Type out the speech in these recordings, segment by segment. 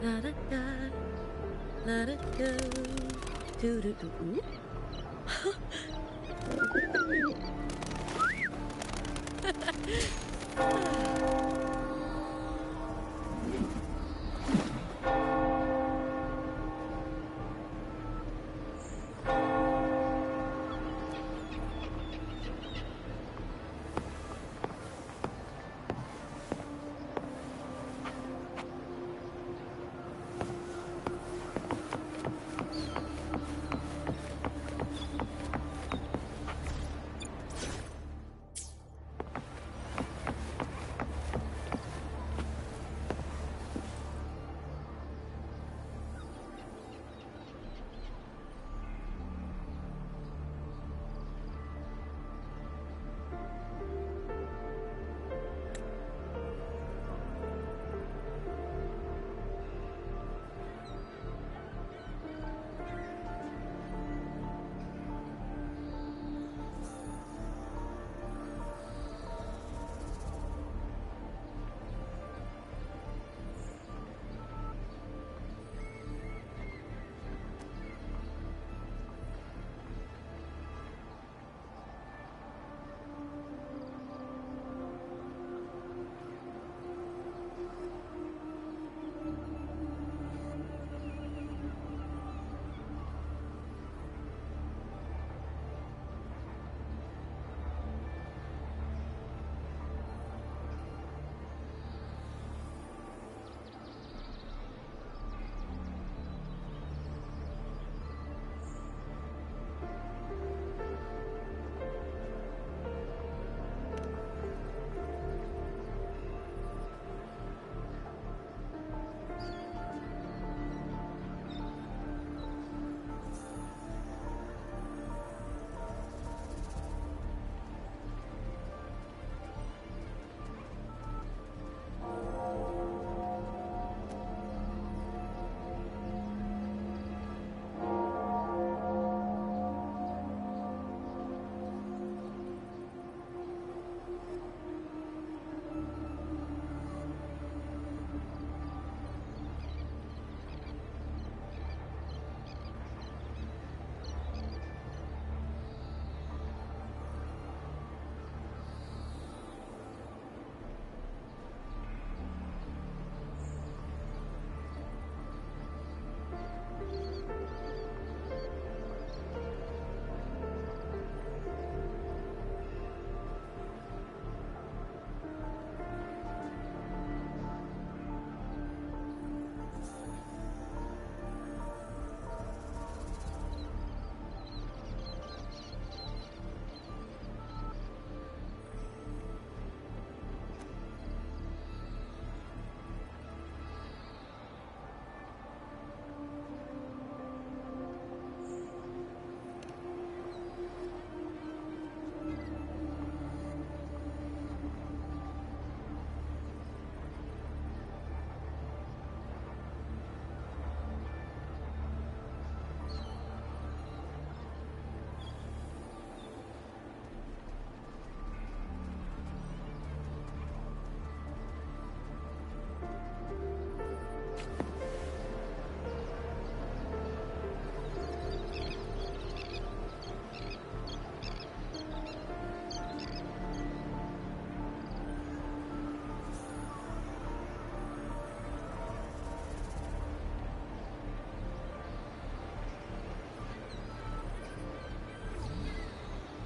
Let it go. Let it go. Do do do.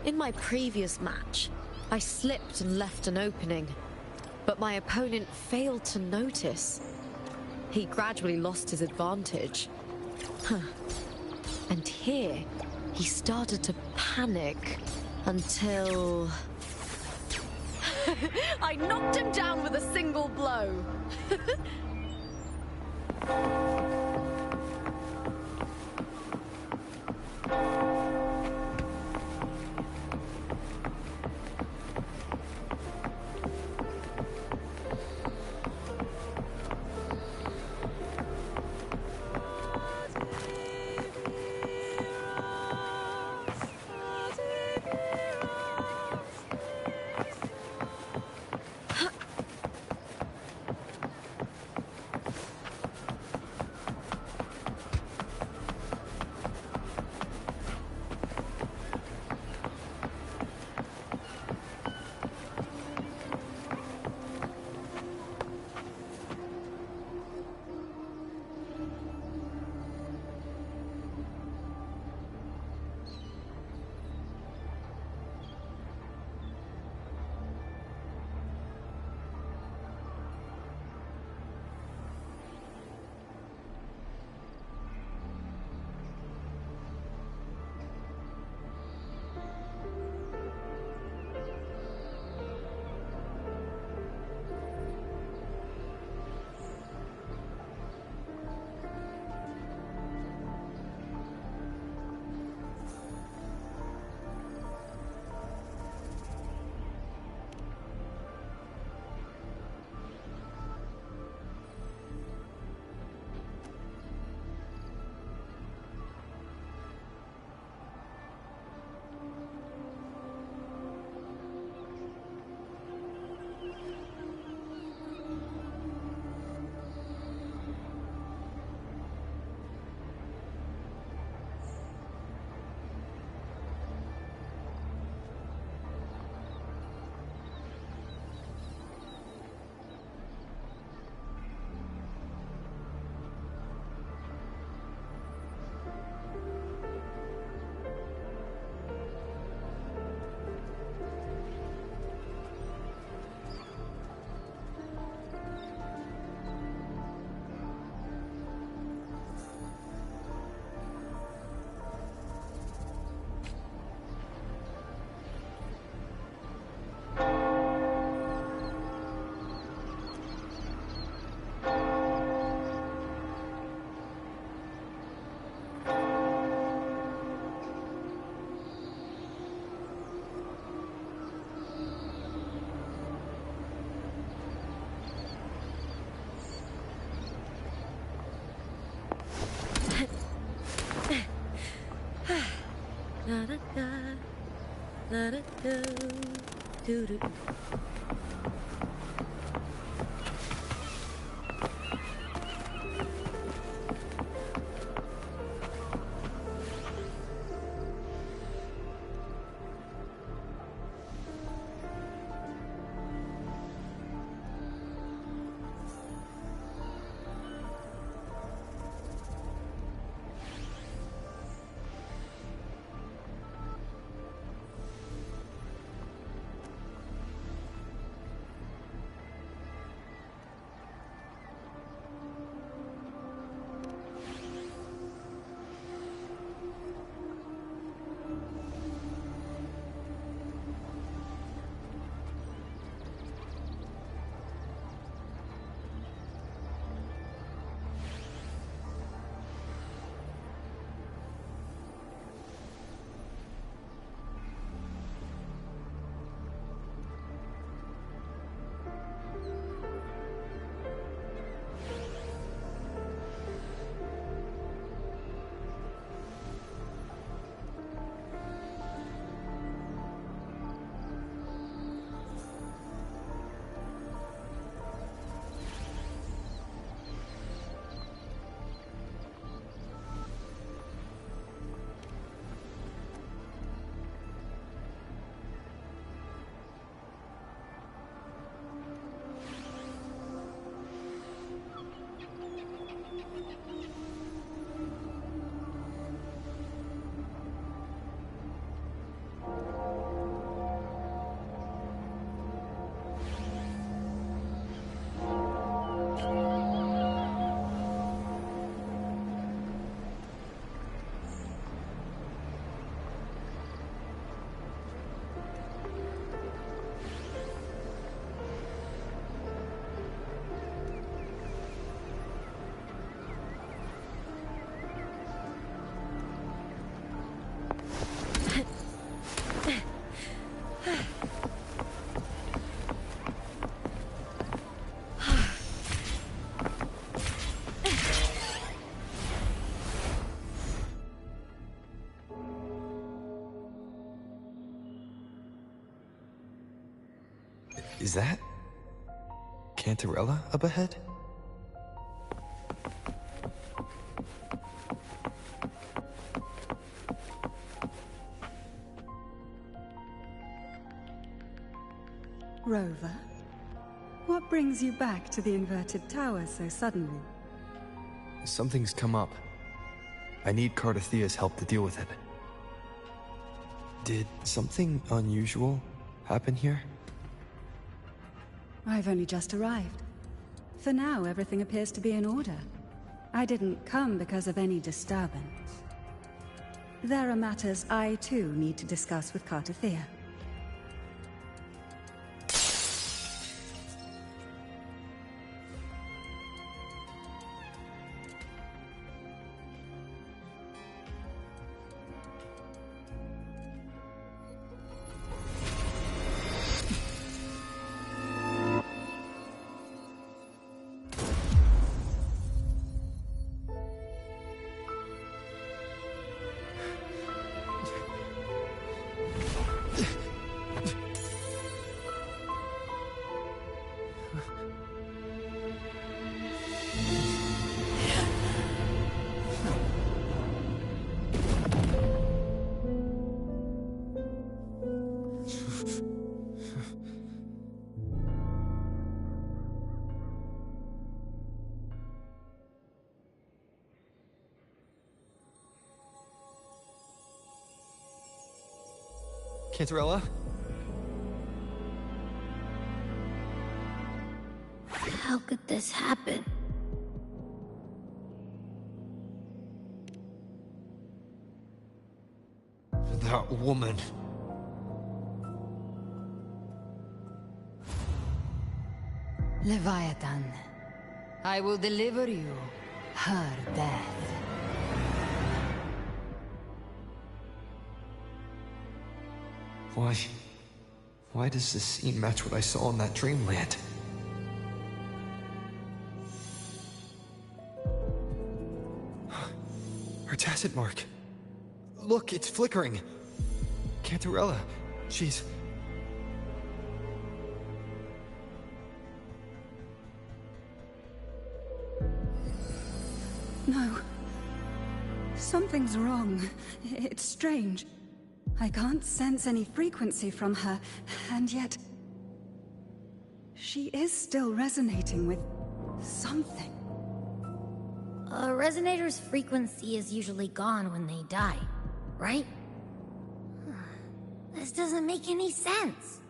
In my previous match, I slipped and left an opening, but my opponent failed to notice. He gradually lost his advantage. And here, he started to panic until... I knocked him down with a single blow. Da-da-do, doo-doo. Is that Cantarella up ahead? Rover, what brings you back to the inverted tower so suddenly? Something's come up. I need Cardathea's help to deal with it. Did something unusual happen here? I've only just arrived. For now, everything appears to be in order. I didn't come because of any disturbance. There are matters I, too, need to discuss with Cardathea. Cantarella? How could this happen? That woman. Leviathan, I will deliver you her death. Why does this scene match what I saw in that dreamland? Her tacit mark. Look, it's flickering. Cantarella, She's... No. Something's wrong. It's strange. I can't sense any frequency from her, and yet... she is still resonating with something. A resonator's frequency is usually gone when they die, right? This doesn't make any sense.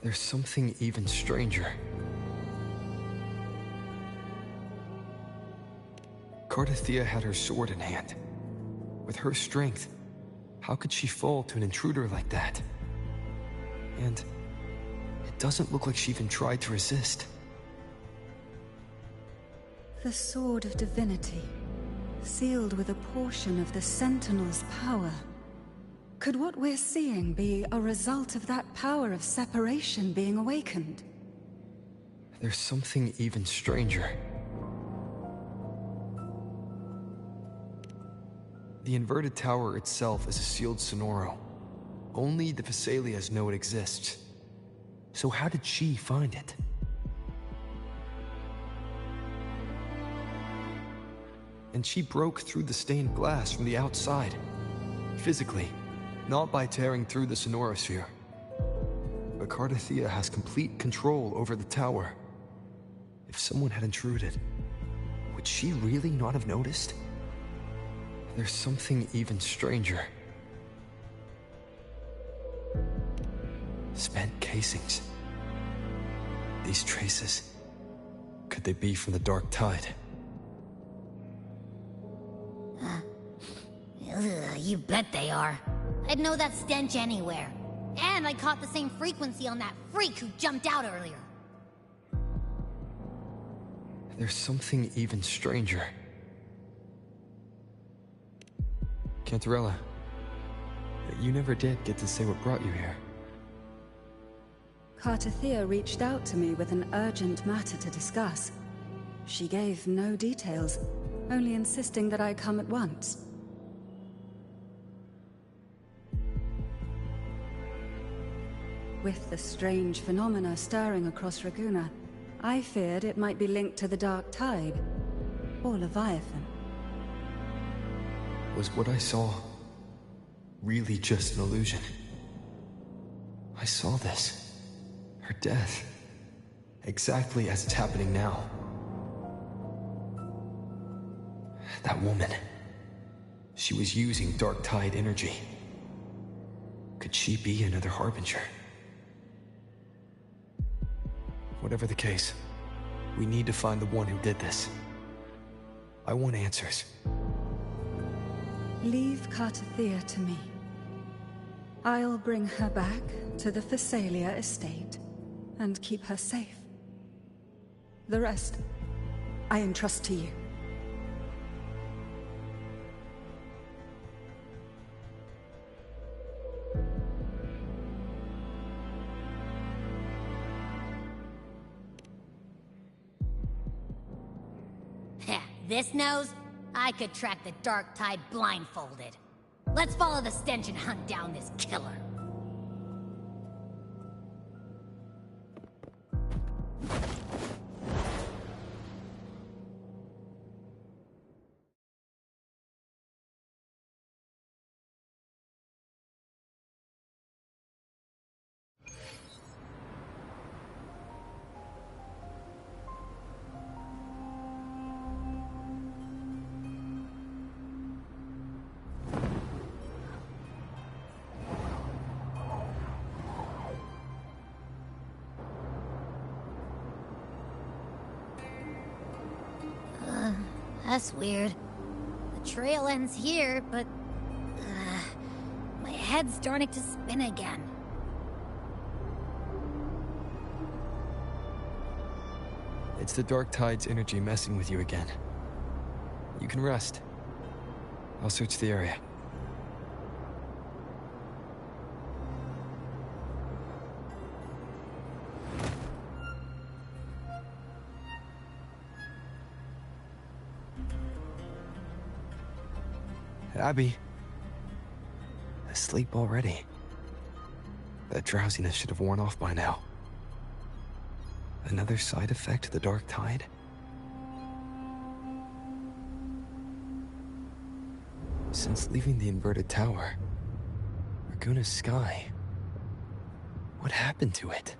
There's something even stranger. Cardathia had her sword in hand. With her strength, how could she fall to an intruder like that? And it doesn't look like she even tried to resist. The Sword of Divinity, sealed with a portion of the Sentinel's power. Could what we're seeing be a result of that power of separation being awakened? There's something even stranger. The inverted tower itself is a sealed Sonoro. Only the Vesalias know it exists. So how did she find it? And she broke through the stained glass from the outside. Physically, not by tearing through the Sonorosphere. But Cardathia has complete control over the tower. If someone had intruded, would she really not have noticed? There's something even stranger. Spent casings. These traces, could they be from the Dark Tide? You bet they are. I'd know that stench anywhere. And I caught the same frequency on that freak who jumped out earlier. There's something even stranger. Cantarella, you never did get to say what brought you here. Cardathia reached out to me with an urgent matter to discuss. She gave no details, only insisting that I come at once. With the strange phenomena stirring across Raguna, I feared it might be linked to the Dark Tide, or Leviathan. Was what I saw really just an illusion? I saw this. Her death. Exactly as it's happening now. That woman. She was using Dark Tide energy. Could she be another Harbinger? Whatever the case, we need to find the one who did this. I want answers. Leave Cardathia to me. I'll bring her back to the Phasalia estate and keep her safe. The rest, I entrust to you. This nose? I could track the Dark Tide blindfolded. Let's follow the stench and hunt down this killer. That's weird. The trail ends here, but... my head's starting to spin again. It's the Dark Tide's energy messing with you again. You can rest. I'll search the area. Abby. Asleep already. That drowsiness should have worn off by now. Another side effect of the Dark Tide? Since leaving the inverted tower, Raguna's sky... what happened to it?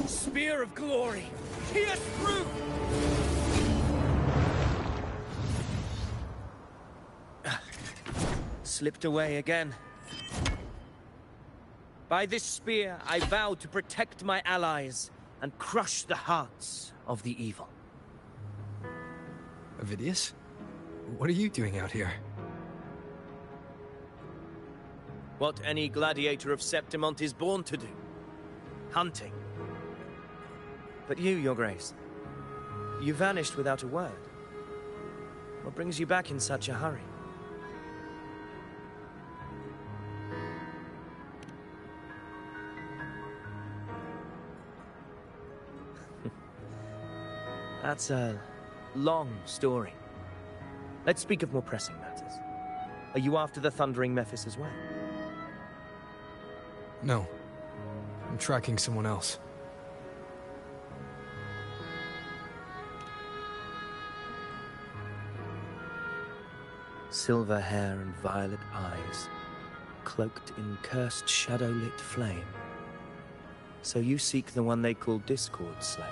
Spear of glory! Pierce through! Slipped away again. By this spear, I vow to protect my allies and crush the hearts of the evil. Avidius? What are you doing out here? What any gladiator of Septimont is born to do. Hunting. But you, Your Grace, you vanished without a word. What brings you back in such a hurry? That's a long story. Let's speak of more pressing matters. Are you after the Thundering Mephis as well? No. I'm tracking someone else. Silver hair and violet eyes, cloaked in cursed shadow-lit flame. So you seek the one they call Discord Slayer.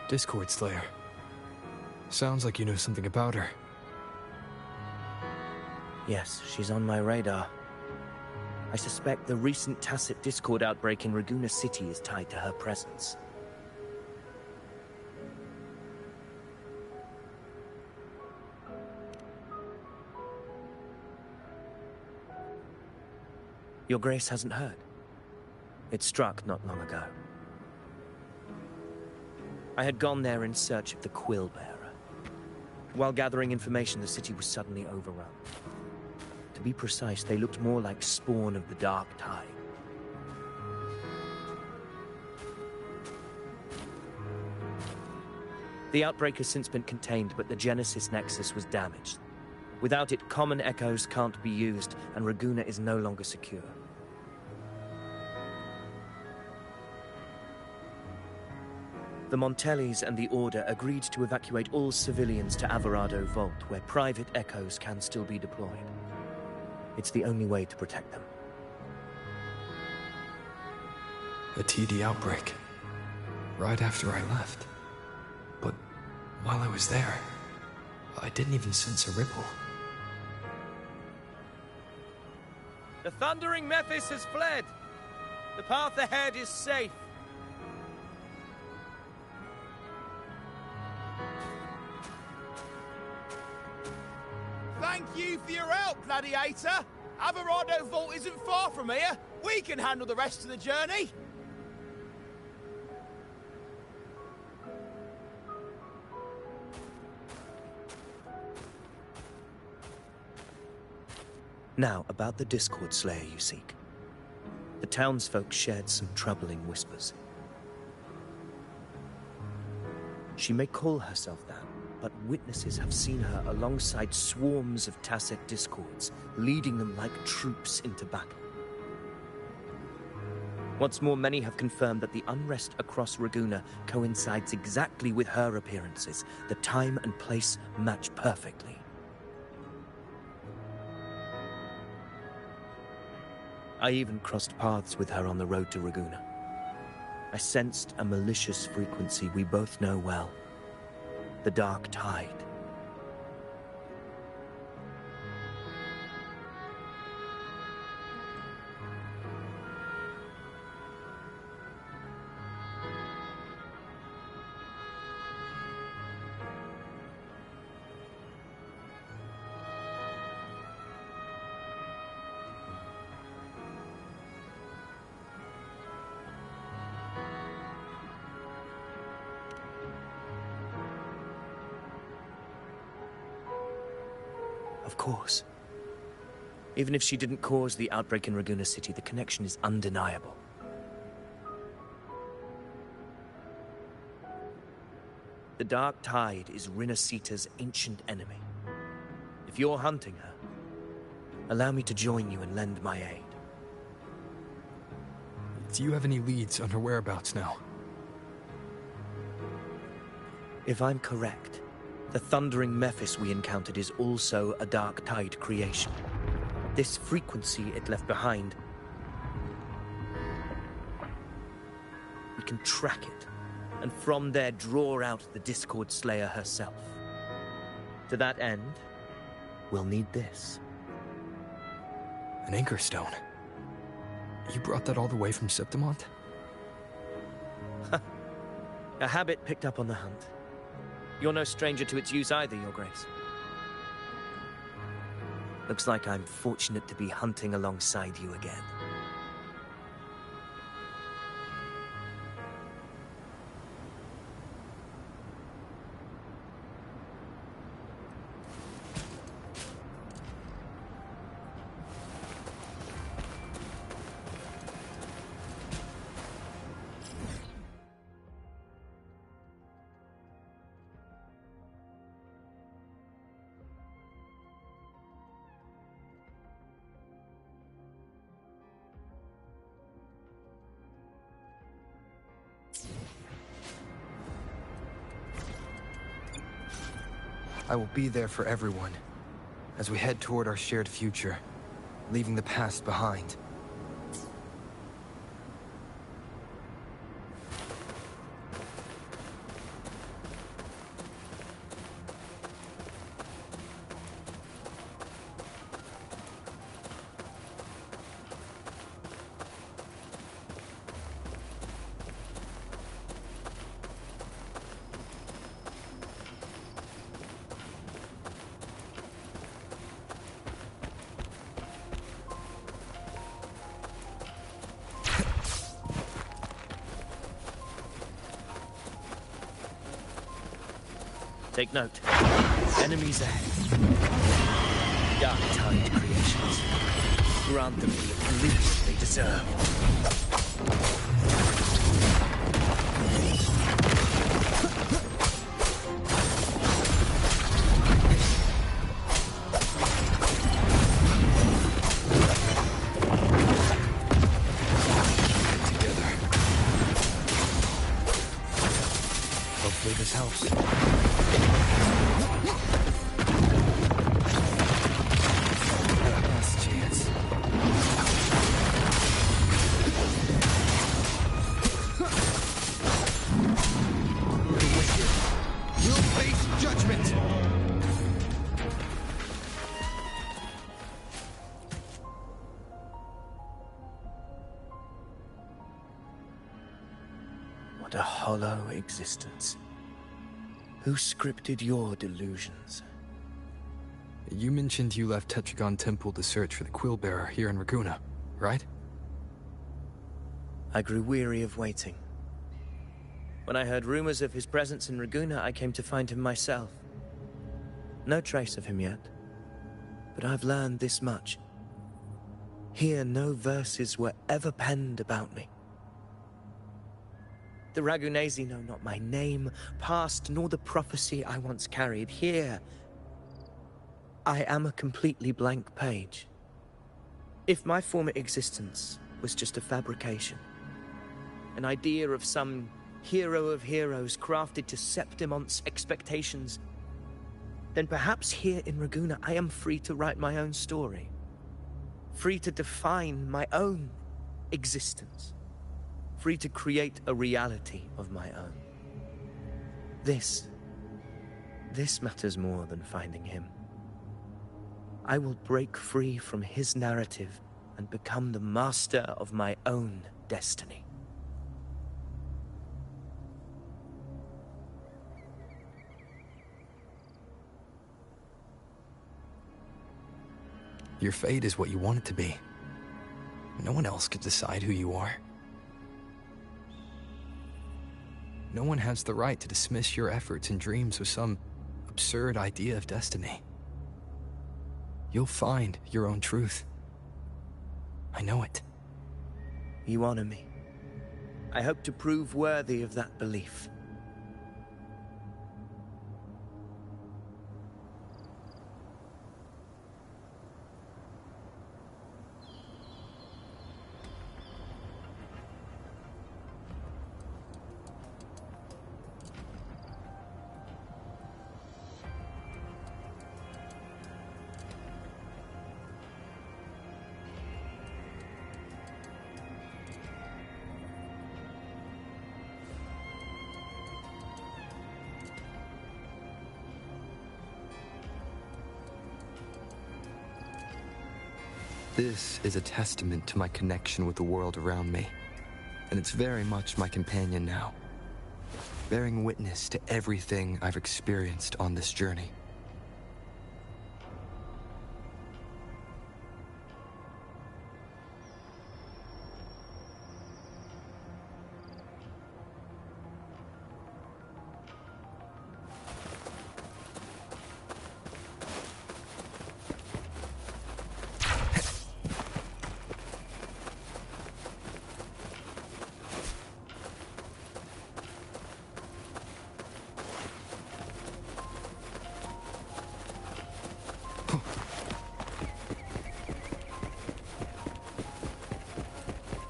Discord Slayer. Sounds like you know something about her. Yes, she's on my radar. I suspect the recent Tacet Discord outbreak in Raguena City is tied to her presence. Your Grace hasn't heard. It struck not long ago. I had gone there in search of the Quill Bearer. While gathering information, the city was suddenly overrun. To be precise, they looked more like spawn of the Dark Tide. The outbreak has since been contained, but the Genesis Nexus was damaged. Without it, common echoes can't be used, and Raguena is no longer secure. The Montellis and the Order agreed to evacuate all civilians to Averado Vault, where private echoes can still be deployed. It's the only way to protect them. A TD outbreak. Right after I left. But while I was there, I didn't even sense a ripple. The Thundering Mephis has fled. The path ahead is safe. Thank you for your help, Gladiator. Averado Vault isn't far from here. We can handle the rest of the journey. Now, about the Discord Slayer you seek. The townsfolk shared some troubling whispers. She may call herself that, but witnesses have seen her alongside swarms of Tacet Discords, leading them like troops into battle. What's more, many have confirmed that the unrest across Raguena coincides exactly with her appearances. The time and place match perfectly. I even crossed paths with her on the road to Raguena. I sensed a malicious frequency we both know well. The Dark Tide. Of course. Even if she didn't cause the outbreak in Raguena City, the connection is undeniable. The Dark Tide is Rinasita's ancient enemy. If you're hunting her, allow me to join you and lend my aid. Do you have any leads on her whereabouts now? If I'm correct, the Thundering Mephis we encountered is also a Dark Tide creation. This frequency it left behind, we can track it, and from there draw out the Discord Slayer herself. To that end, we'll need this. An Anchor Stone? You brought that all the way from Septimont? A habit picked up on the hunt. You're no stranger to its use either, Your Grace. Looks like I'm fortunate to be hunting alongside you again. I will be there for everyone, as we head toward our shared future, leaving the past behind. Take note. Enemies ahead. Dark Tide creations. Grant them the police they deserve. Together. Hopefully this helps. Last chance. The wicked will face judgment. What a hollow existence. Who scripted your delusions? You mentioned you left Tetragon Temple to search for the Quillbearer here in Raguna, right? I grew weary of waiting. When I heard rumors of his presence in Raguna, I came to find him myself. No trace of him yet, but I've learned this much. Here, no verses were ever penned about me. The Ragunesi know not my name, past, nor the prophecy I once carried. Here, I am a completely blank page. If my former existence was just a fabrication, an idea of some hero of heroes crafted to Septimont's expectations, then perhaps here in Raguna I am free to write my own story. Free to define my own existence. Free to create a reality of my own. This matters more than finding him. I will break free from his narrative and become the master of my own destiny. Your fate is what you want it to be. No one else could decide who you are. No one has the right to dismiss your efforts and dreams with some absurd idea of destiny. You'll find your own truth. I know it. You honor me. I hope to prove worthy of that belief. This is a testament to my connection with the world around me, and it's very much my companion now, bearing witness to everything I've experienced on this journey.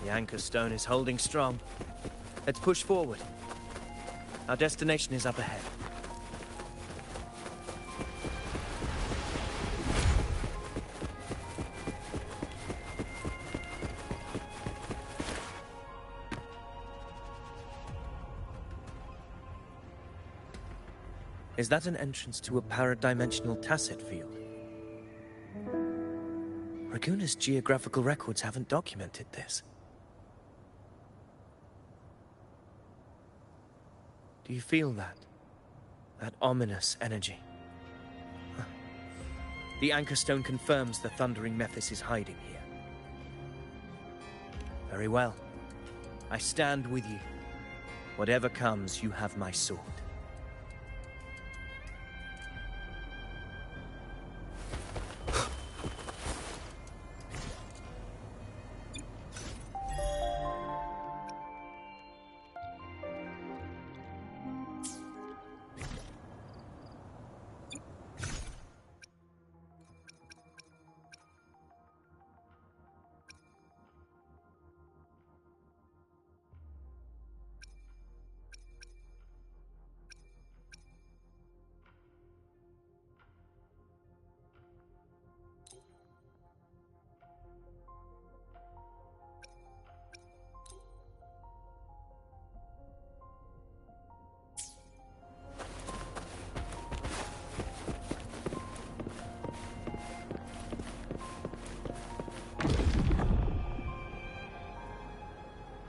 The anchor stone is holding strong. Let's push forward. Our destination is up ahead. Is that an entrance to a paradimensional tacet field? Raguna's geographical records haven't documented this. Do you feel that? That ominous energy? The Anchor Stone confirms the Thundering Mephis is hiding here. Very well. I stand with you. Whatever comes, you have my sword.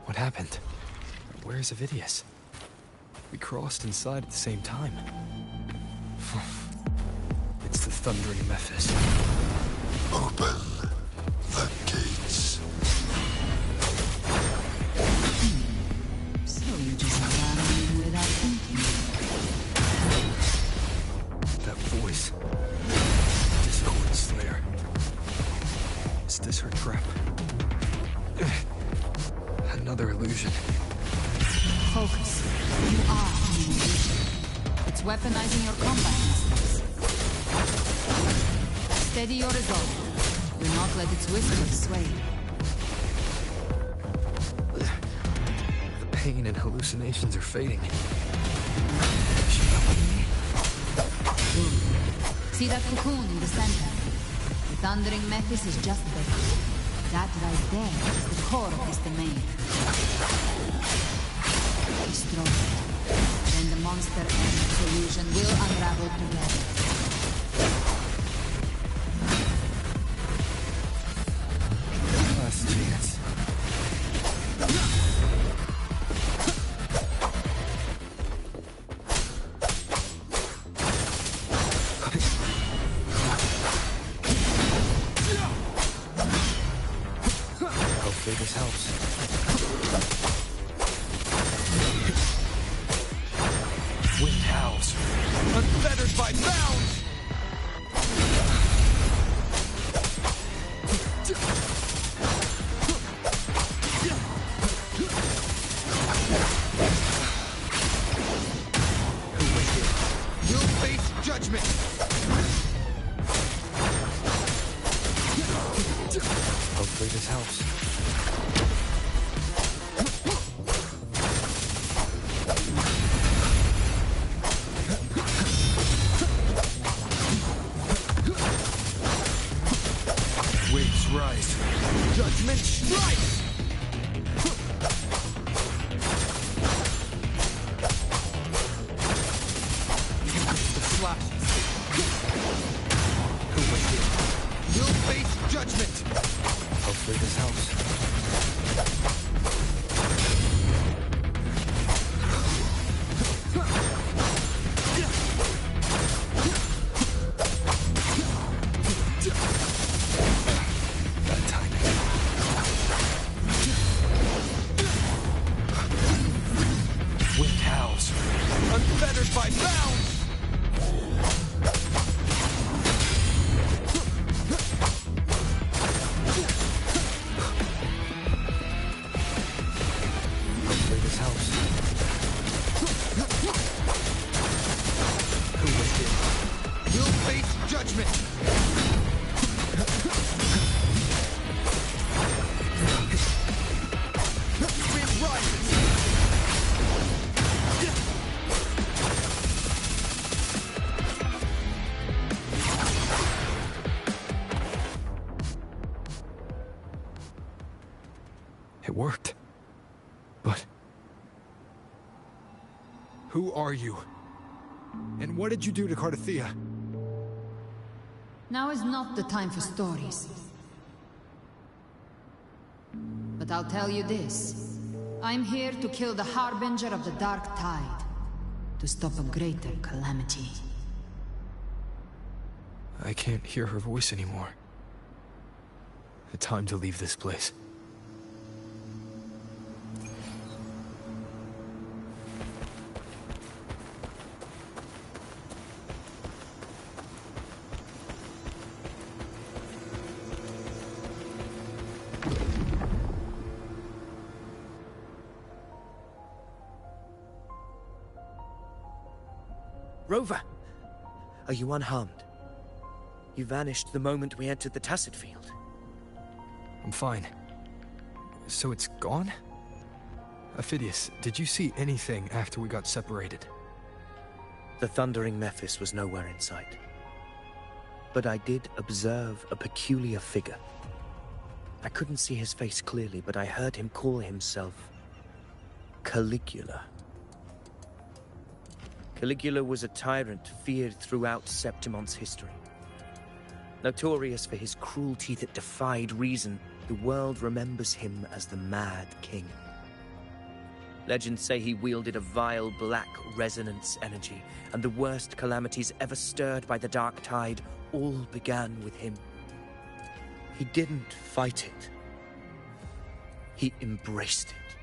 What happened? Where's Avidius? We crossed inside at the same time. It's the Thundering Mephis. Open the gates. So you just ran in without thinking. That voice. Discord Slayer. Is this her trap? Another illusion. Focus. You are an illusion. It's weaponizing your combat instincts. Steady your resolve. Do not let its whispers sway you. The pain and hallucinations are fading. See that cocoon in the center? The Thundering Mephis is just there. That right there is the core of his domain. Destroy it. Then the monster and its illusion will unravel together. Last chance. Hopefully this helps. Wind howls, unfettered by bounds! The wicked will face judgment! Hopefully this helps. Waves rise. Judgment strikes! The flashes. The wicked will face judgment! Hopefully this helps. Bad timing. Wind howls, unfettered by bounds! Hopefully this helps. Who was it? Will face judgment! Wind rises! It worked. But... who are you? And what did you do to Cardathia? Now is not the time for stories. But I'll tell you this. I'm here to kill the Harbinger of the Dark Tide. To stop a greater calamity. I can't hear her voice anymore. Time to leave this place. Rover! Are you unharmed? You vanished the moment we entered the Tacet Field. I'm fine. So it's gone? Ophidius, did you see anything after we got separated? The thundering Mephis was nowhere in sight. But I did observe a peculiar figure. I couldn't see his face clearly, but I heard him call himself Caligula. Caligula was a tyrant feared throughout Septimon's history. Notorious for his cruelty that defied reason, the world remembers him as the Mad King. Legends say he wielded a vile black resonance energy, and the worst calamities ever stirred by the Dark Tide all began with him. He didn't fight it. He embraced it,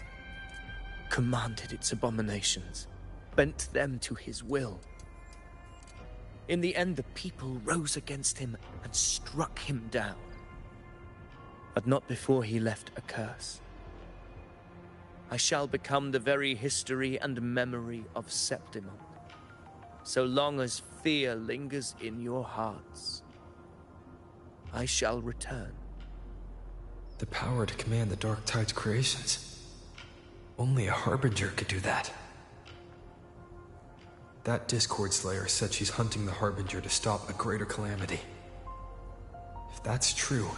commanded its abominations, bent them to his will. In the end, the people rose against him and struck him down. But not before he left a curse. I shall become the very history and memory of Septimon, so long as fear lingers in your hearts. I shall return. The power to command the Dark Tide's creations. Only a Harbinger could do that. That Discord Slayer said she's hunting the Harbinger to stop a greater calamity. If that's true,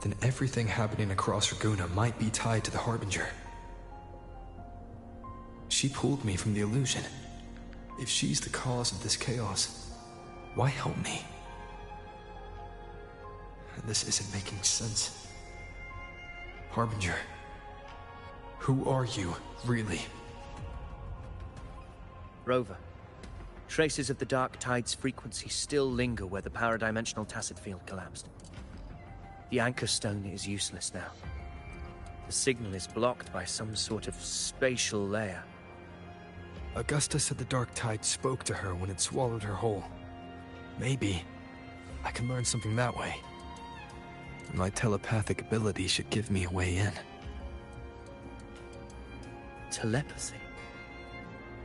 then everything happening across Raguna might be tied to the Harbinger. She pulled me from the illusion. If she's the cause of this chaos, why help me? This isn't making sense. Harbinger, who are you, really? Rover, traces of the Dark Tide's frequency still linger where the paradimensional Tacet Field collapsed. The Anchor Stone is useless now. The signal is blocked by some sort of spatial layer. Augusta said the Dark Tide spoke to her when it swallowed her whole. Maybe I can learn something that way. My telepathic ability should give me a way in. Telepathy?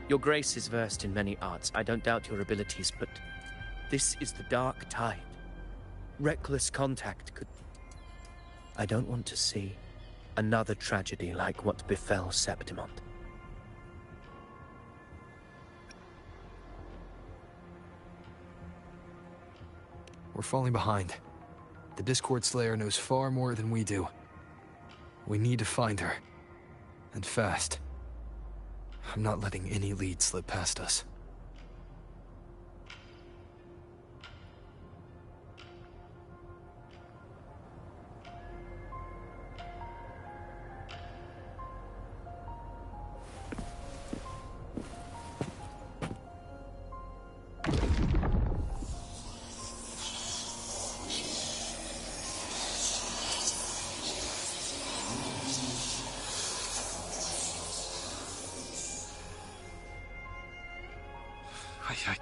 Your Grace is versed in many arts. I don't doubt your abilities, but this is the Dark Tide. Reckless contact could... I don't want to see another tragedy like what befell Septimon. We're falling behind. The Discord Slayer knows far more than we do. We need to find her. And fast. I'm not letting any lead slip past us.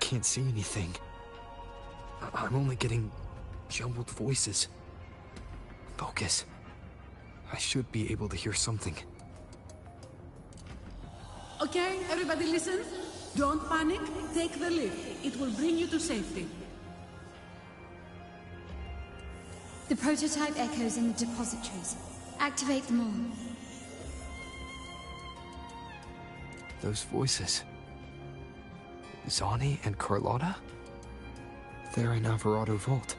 can't see anything. I'm only getting jumbled voices. Focus. I should be able to hear something. Okay, everybody listen. Don't panic. Take the lift. It will bring you to safety. The prototype echoes in the depositories. Activate them all. Those voices. Zani and Carlotta? They're in Alvarado Vault.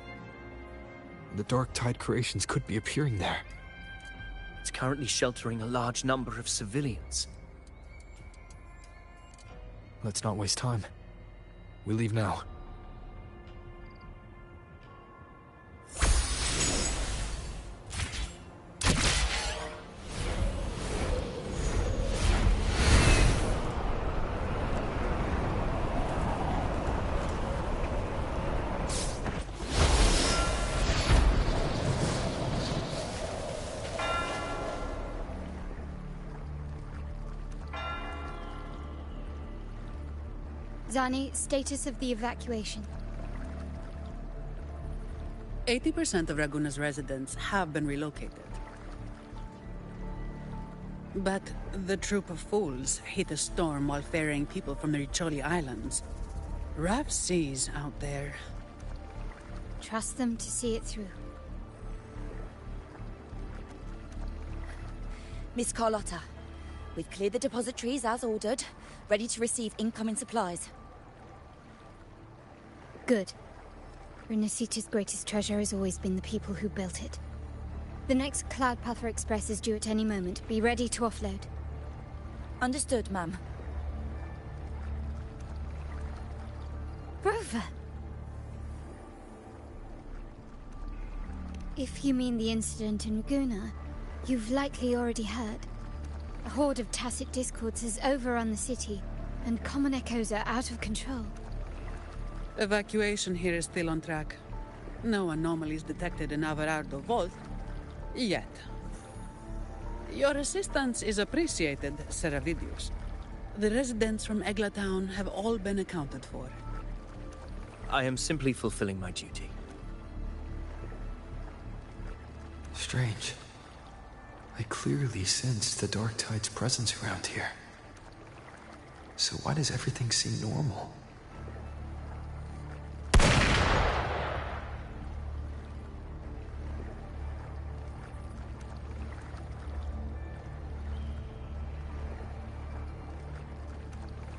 The Dark Tide creations could be appearing there. It's currently sheltering a large number of civilians. Let's not waste time. We leave now. Zani, status of the evacuation. 80% of Raguna's residents have been relocated. But the troop of fools hit a storm while ferrying people from the Riccioli Islands. Rough seas out there. Trust them to see it through. Miss Carlotta, we've cleared the depositories as ordered, ready to receive incoming supplies. Good. Renacita's greatest treasure has always been the people who built it. The next Cloudpather Express is due at any moment. Be ready to offload. Understood, ma'am. Rover! If you mean the incident in Raguna, you've likely already heard. A horde of Tacit Discords has overrun the city, and common echoes are out of control. Evacuation here is still on track. No anomalies detected in Alvarado Vault. Yet. Your assistance is appreciated, Seravidius. The residents from Eglatown have all been accounted for. I am simply fulfilling my duty. Strange. I clearly sensed the Dark Tide's presence around here. So why does everything seem normal?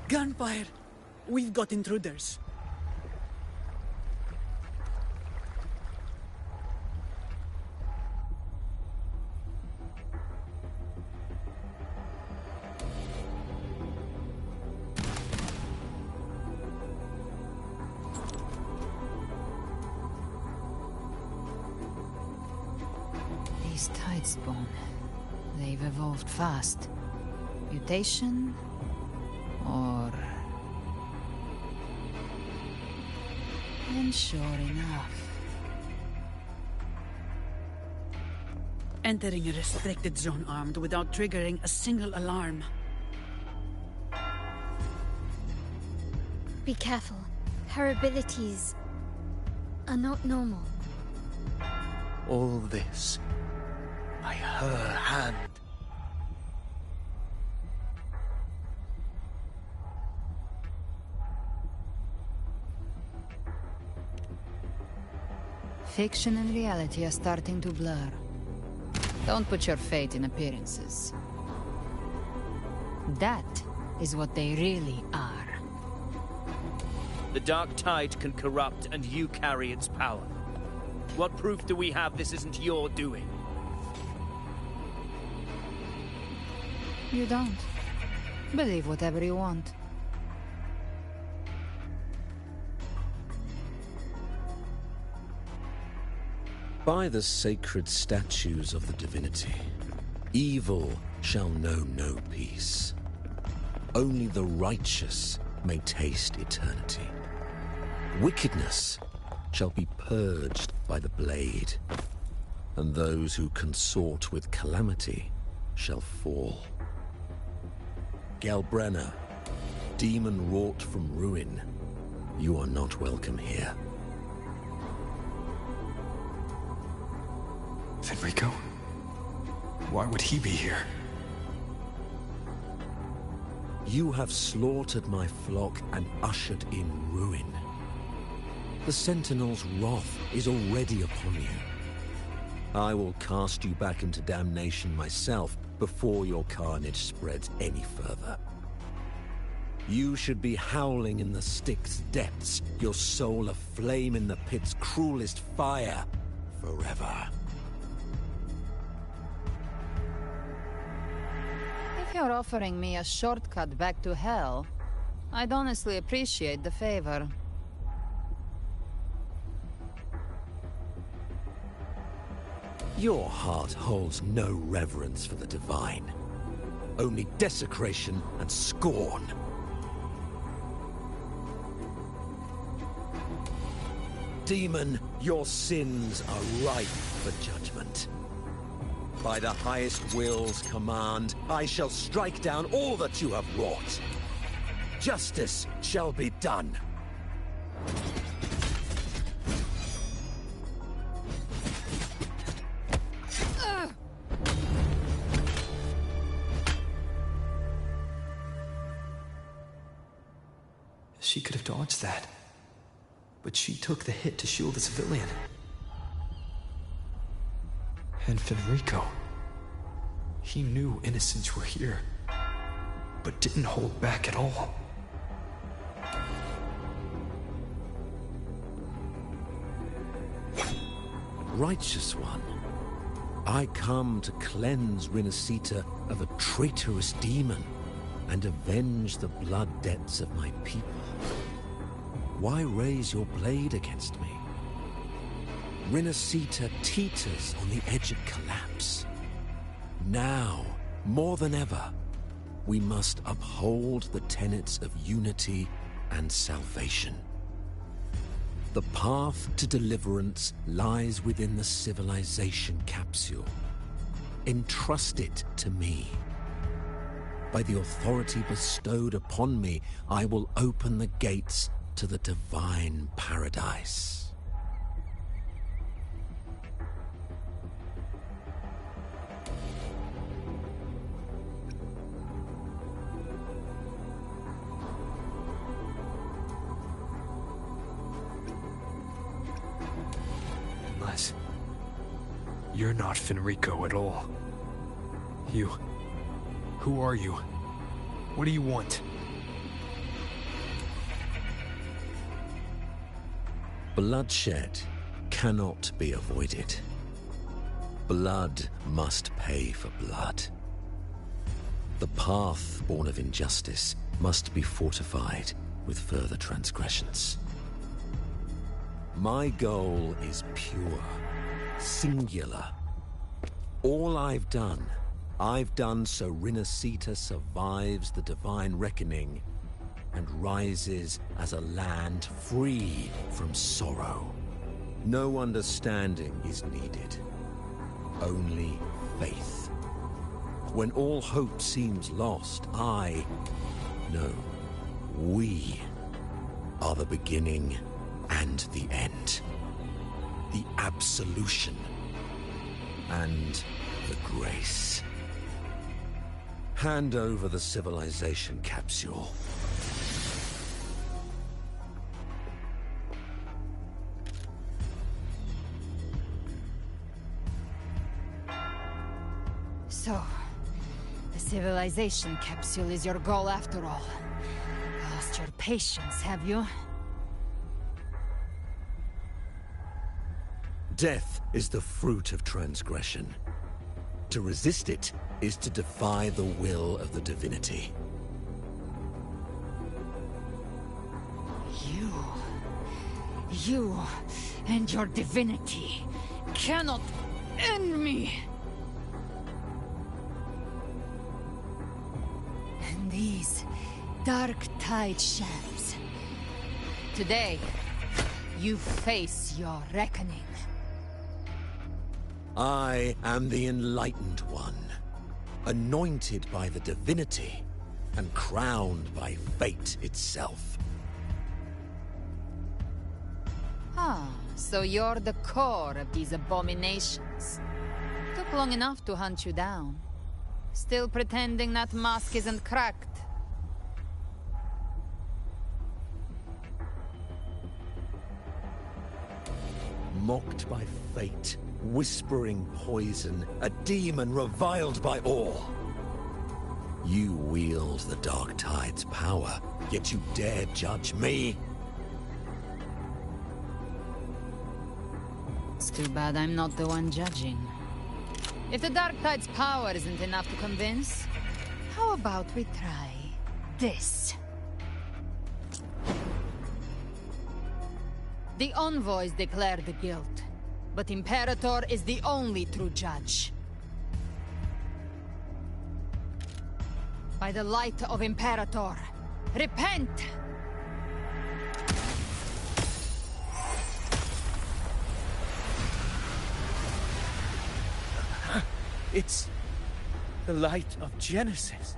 Gunfire! We've got intruders. These Tidespawn, they've evolved fast. Mutation? Or... And sure enough. Entering a restricted zone armed without triggering a single alarm. Be careful. Her abilities are not normal. All this by her hand. Fiction and reality are starting to blur. Don't put your faith in appearances. That is what they really are. The Dark Tide can corrupt, and you carry its power. What proof do we have this isn't your doing? You don't. Believe whatever you want. By the sacred statues of the divinity, evil shall know no peace. Only the righteous may taste eternity. Wickedness shall be purged by the blade, and those who consort with calamity shall fall. Gelbrenna, demon wrought from ruin, You are not welcome here. Fenrico? Why would he be here? You have slaughtered my flock and ushered in ruin. The Sentinel's wrath is already upon you. I will cast you back into damnation myself before your carnage spreads any further. You should be howling in the Styx depths, your soul aflame in the pit's cruelest fire, forever. If you're offering me a shortcut back to hell, I'd honestly appreciate the favor. Your heart holds no reverence for the divine. Only desecration and scorn. Demon, your sins are ripe for judgment. By the highest will's command, I shall strike down all that you have wrought. Justice shall be done. She could have dodged that. But she took the hit to shield the civilian. And Fenrico. He knew innocents were here, but didn't hold back at all. Righteous One, I come to cleanse Rinascita of a traitorous demon and avenge the blood debts of my people. Why raise your blade against me? Rinascita teeters on the edge of collapse. Now, more than ever, we must uphold the tenets of unity and salvation. The path to deliverance lies within the civilization capsule. Entrust it to me. By the authority bestowed upon me, I will open the gates to the divine paradise. Unless you're not Fenrico at all. Who are you? What do you want? Bloodshed cannot be avoided. Blood must pay for blood. The path born of injustice must be fortified with further transgressions. My goal is pure, singular. All I've done so Rinascita survives the divine reckoning and rises as a land free from sorrow. No understanding is needed, only faith. When all hope seems lost, we are the beginning and the end. The absolution and the grace. Hand over the civilization capsule. So, the civilization capsule is your goal after all. Lost your patience, have you? Death is the fruit of transgression. To resist it is to defy the will of the divinity. You and your divinity cannot end me! And these Dark Tide shams. Today, you face your reckoning. I am the Enlightened One, anointed by the divinity and crowned by fate itself. So you're the core of these abominations. Took long enough to hunt you down. Still pretending that mask isn't cracked. Mocked by fate, whispering poison, a demon reviled by all. You wield the Dark Tide's power, yet you dare judge me? It's too bad I'm not the one judging. If the Dark Tide's power isn't enough to convince, how about we try this? The envoys declare the guilt, but Imperator is the only true judge. By the light of Imperator, repent! It's the light of Genesis.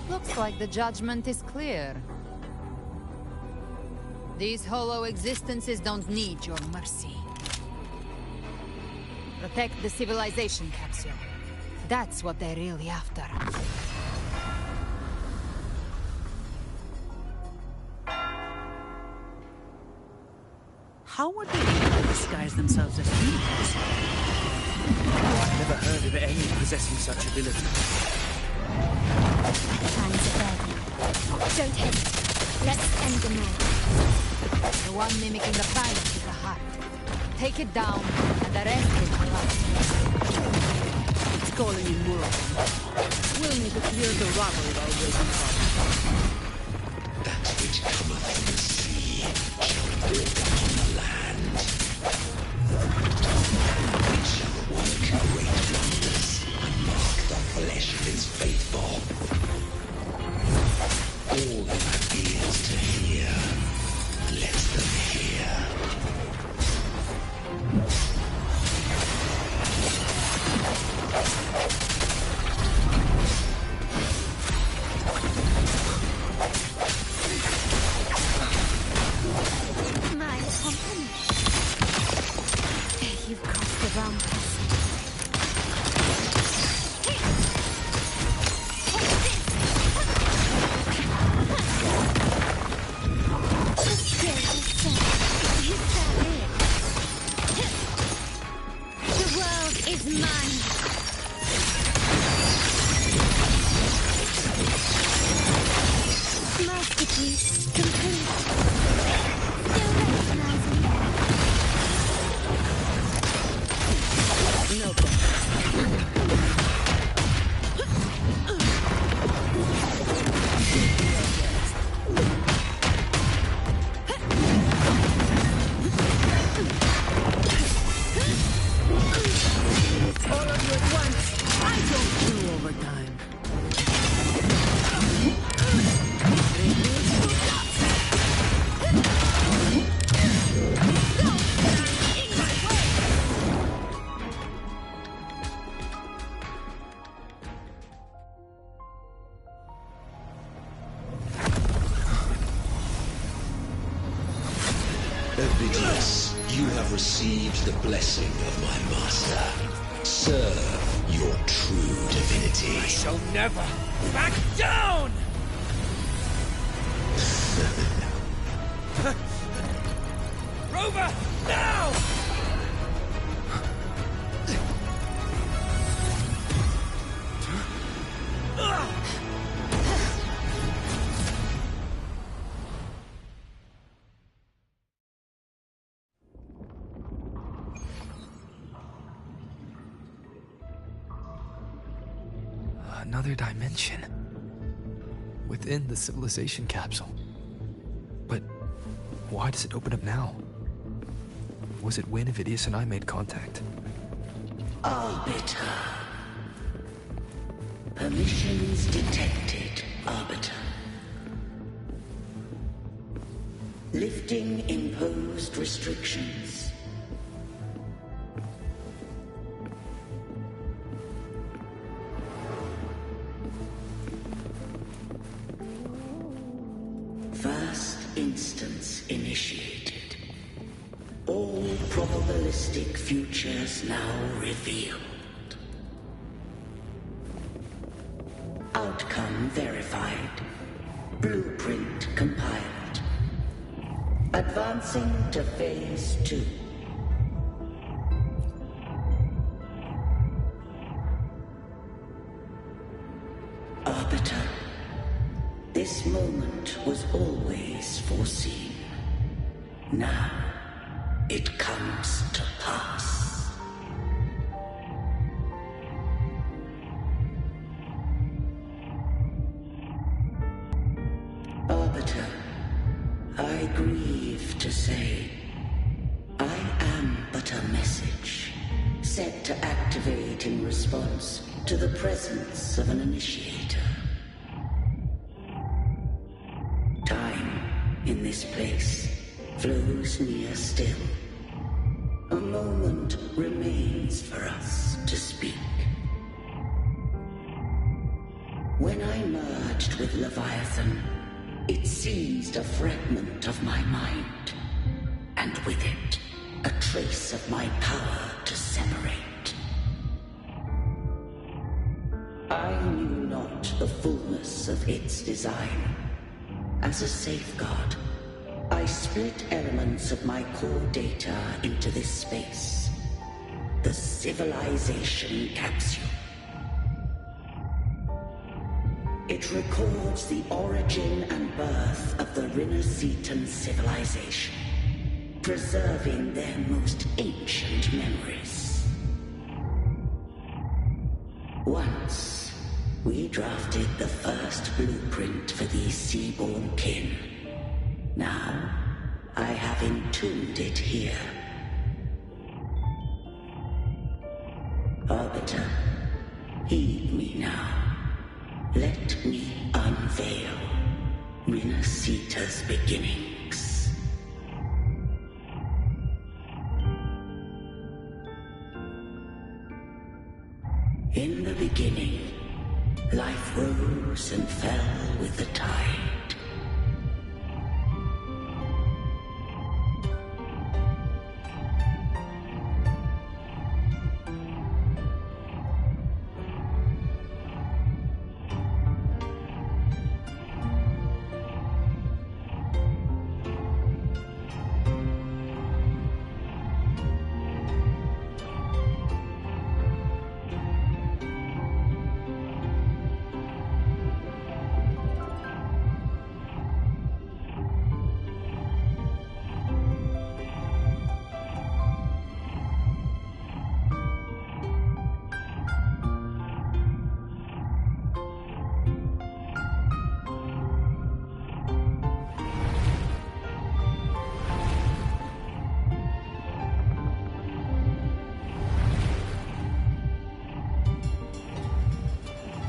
Looks like the judgment is clear. These hollow existences don't need your mercy. Protect the civilization capsule. That's what they're really after. How would they able to disguise themselves as humans? I've never heard of any possessing such ability. Time's a burden. Don't hesitate. Let's end the night. The one mimicking the planet is the heart. Take it down, and the rest will collapse. It's calling in more of them. We'll need to clear the rubble while waiting for That which cometh from the sea shall build upon the land. It shall work great wonders and mark the flesh of its faithful. All who have ears to hear, let them hear. My company. You've crossed the wrong person. The world is mine. Masterpiece complete. Still recognizing me. No problem. All of you at once. I don't do overtime. Ovidius, you have received the blessing of my master. Serve your true divinity. I shall never back down! Rover, now! Another dimension. Within the civilization capsule. But why does it open up now? Was it when Ovidius and I made contact? Arbiter. Permissions detected, Arbiter. Lifting imposed restrictions. instance initiated. All probabilistic futures now revealed. Outcome verified. Blueprint compiled. Advancing to Phase 2. Arbiter, this moment was always foreseen. Now, it comes to pass. Arbiter, I grieve to say, I am but a message, set to activate in response to the presence of an initiator. Time, in this place, flows near still. A moment remains for us to speak. When I merged with Leviathan, it seized a fragment of my mind, and with it, a trace of my power to separate. I knew not the fullness of its design. As a safeguard, I split elements of my core data into this space. The civilization capsule. It records the origin and birth of the Rinascitan civilization, preserving their most ancient memories. Once, we drafted the first blueprint for these seaborn kin. Now, I have entombed it here. Arbiter, heed me now. Let me unveil Rinascita's beginnings. In the beginning, life rose and fell with the tide.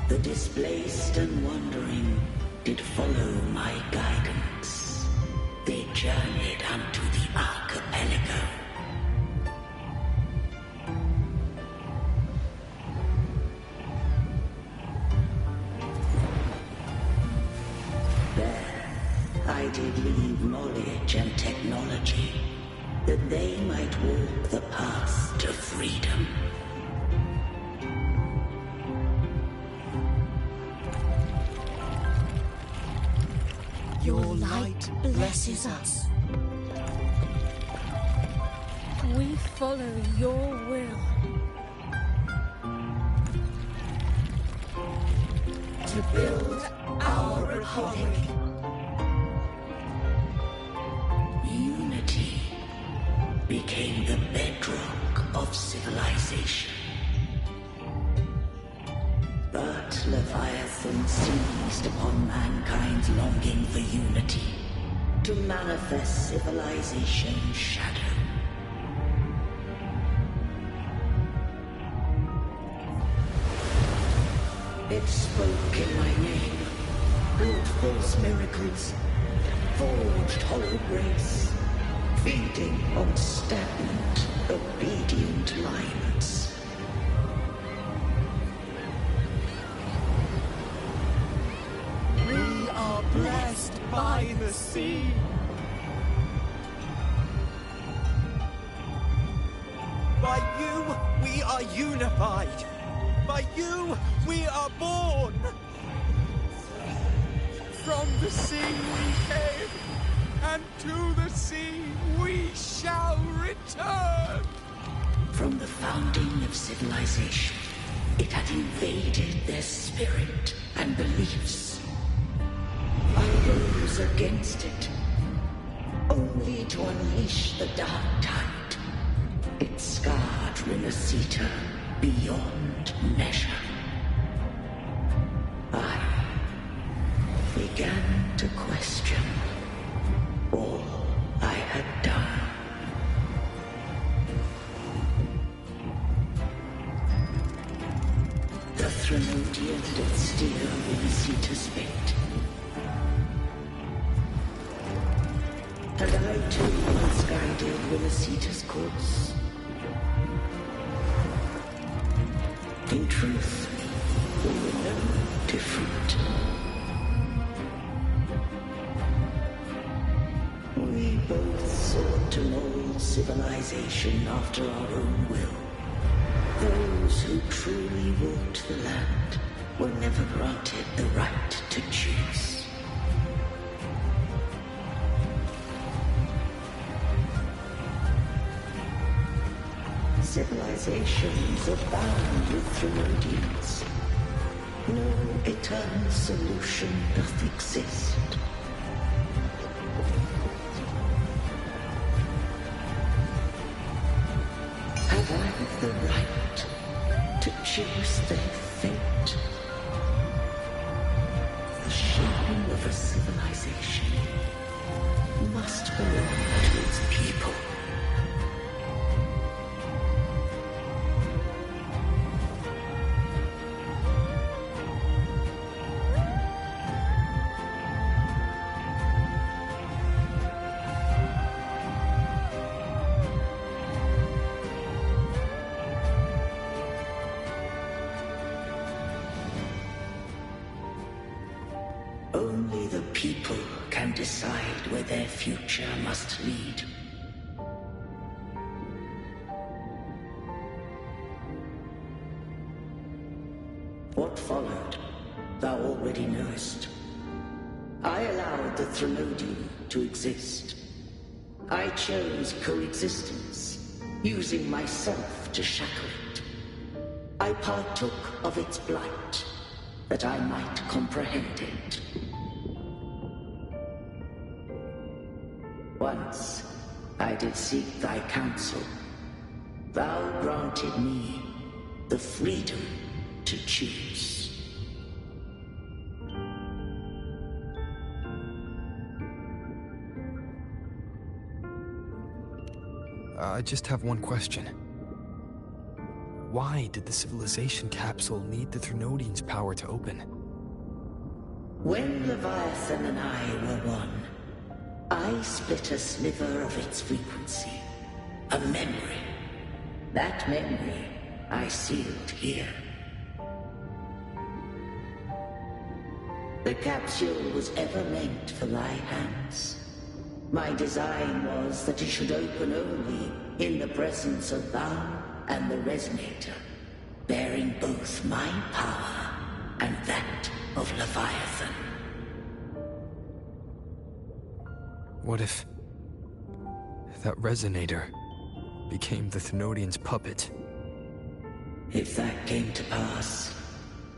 The displaced and wandering did follow my guidance. They journeyed unto the archipelago. There, I did leave knowledge and technology, that they might walk the path to freedom. Your light blesses us. We follow your will. To build our republic. Unity became the bedrock of civilization. But Leviathan seized upon mankind's longing for unity to manifest civilization's shadow. It spoke in my name, built false miracles, forged hollow grace, feeding on stagnant, obedient minds. We are blessed by the sea. We are unified. By you, we are born. From the sea we came, and to the sea we shall return. From the founding of civilization, it had invaded their spirit and beliefs. I rose against it, only to unleash the dark tide. It scarred Renacita beyond measure. I began to question all I had done. The Threnodian did steal Renacita's fate. And I too once guided Renacita's course. In truth, we were no different. We both sought to mold civilization after our own will. Those who truly walked the land were never granted the right to choose. Civilizations abound with Threnodians. No eternal solution doth exist. Have I the right to choose their fate? The shaping of a civilization must belong to its people. Only the people can decide where their future must lead. What followed, thou already knowest. I allowed the Threnodian to exist. I chose coexistence, using myself to shackle it. I partook of its blight, that I might comprehend it. Once I did seek thy counsel. Thou granted me the freedom to choose. I just have one question. Why did the civilization capsule need the Threnodian's power to open? When Leviathan and I were one, I split a sliver of its frequency. A memory. That memory I sealed here. The capsule was ever meant for thy hands. My design was that it should open only in the presence of thou and the Resonator, bearing both my power and that of Leviathan. What if that Resonator became the Threnodian's puppet? If that came to pass,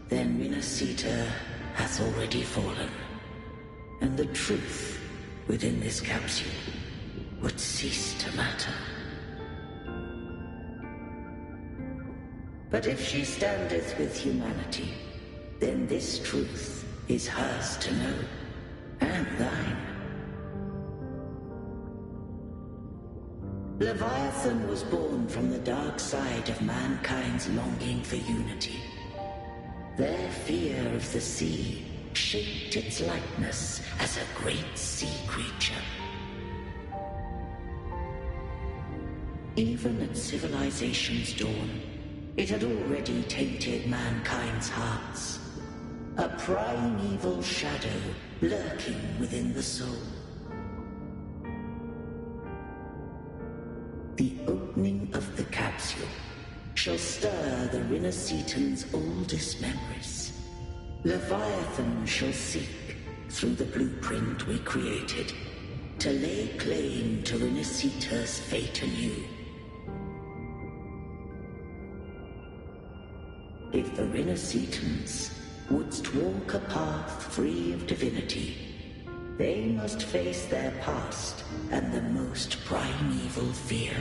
then Renacita hath already fallen, and the truth within this capsule would cease to matter. But if she standeth with humanity, then this truth is hers to know, and thine. Leviathan was born from the dark side of mankind's longing for unity. Their fear of the sea shaped its likeness as a great sea creature. Even at civilization's dawn, it had already tainted mankind's hearts. A primeval shadow lurking within the soul. The opening of the capsule shall stir the Rinascitan's oldest memories. Leviathan shall seek, through the blueprint we created, to lay claim to Rinascita's fate anew. If the Rinascitans wouldst walk a path free of divinity, they must face their past and the most primeval fear.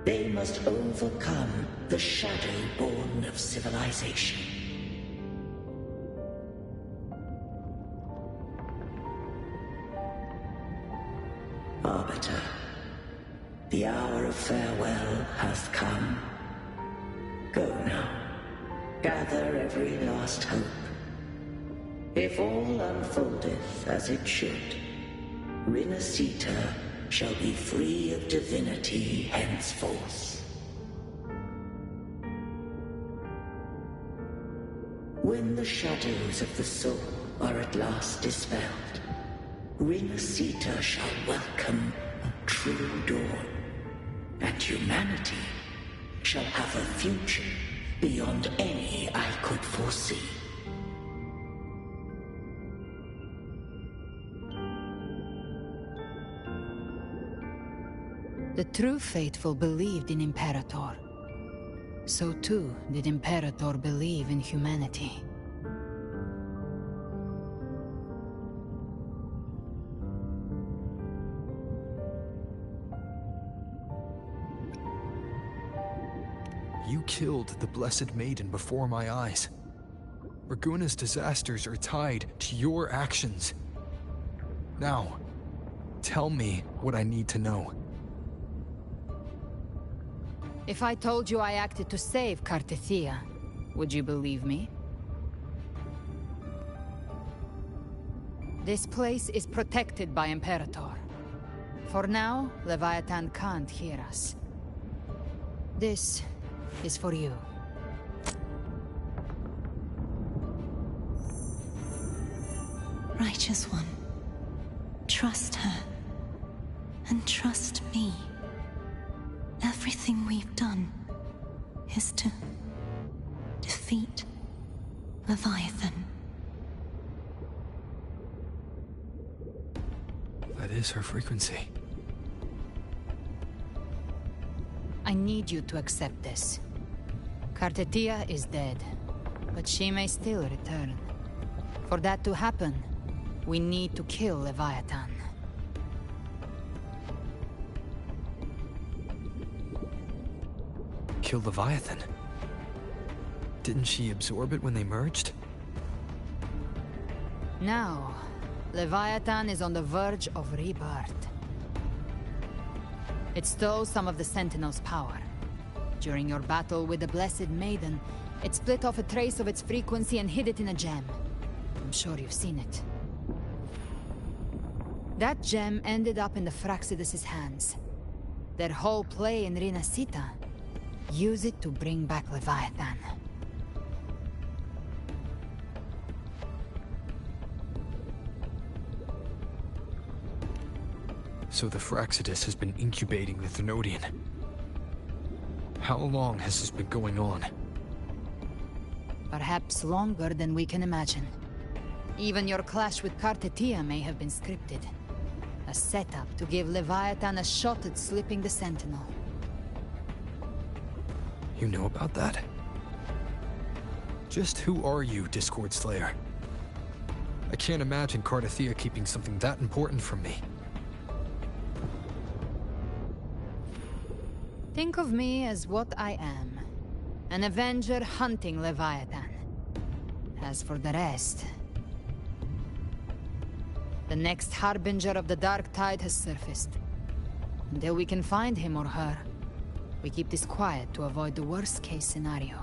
They must overcome the shadow born of civilization. Arbiter, the hour of farewell hath come. Go now, gather every last hope. If all unfoldeth as it should, Rinascita shall be free of divinity henceforth. When the shadows of the soul are at last dispelled, Rinascita shall welcome a true dawn, and humanity shall have a future beyond any I could foresee. The true faithful believed in Imperator. So too did Imperator believe in humanity. You killed the Blessed Maiden before my eyes. Raguna's disasters are tied to your actions. Now, tell me what I need to know. If I told you I acted to save Cartethia, would you believe me? This place is protected by Imperator. For now, Leviathan can't hear us. This is for you. Righteous One, trust her, and trust me. Everything we've done is to defeat Leviathan. That is her frequency. I need you to accept this. Cartethia is dead, but she may still return. For that to happen, we need to kill Leviathan. Kill Leviathan? Didn't she absorb it when they merged? Now, Leviathan is on the verge of rebirth. It stole some of the Sentinel's power. During your battle with the Blessed Maiden, it split off a trace of its frequency and hid it in a gem. I'm sure you've seen it. That gem ended up in the Fraxidus' hands. Their whole play in Rinascita. Use it to bring back Leviathan. So the Fraxidus has been incubating the Thenodian. How long has this been going on? Perhaps longer than we can imagine. Even your clash with Cartethia may have been scripted. A setup to give Leviathan a shot at slipping the Sentinel. You know about that? Just who are you, Discord Slayer? I can't imagine Cartethia keeping something that important from me. Think of me as what I am. An Avenger hunting Leviathan. As for the rest... The next Harbinger of the Dark Tide has surfaced. Until we can find him or her, we keep this quiet to avoid the worst-case scenario.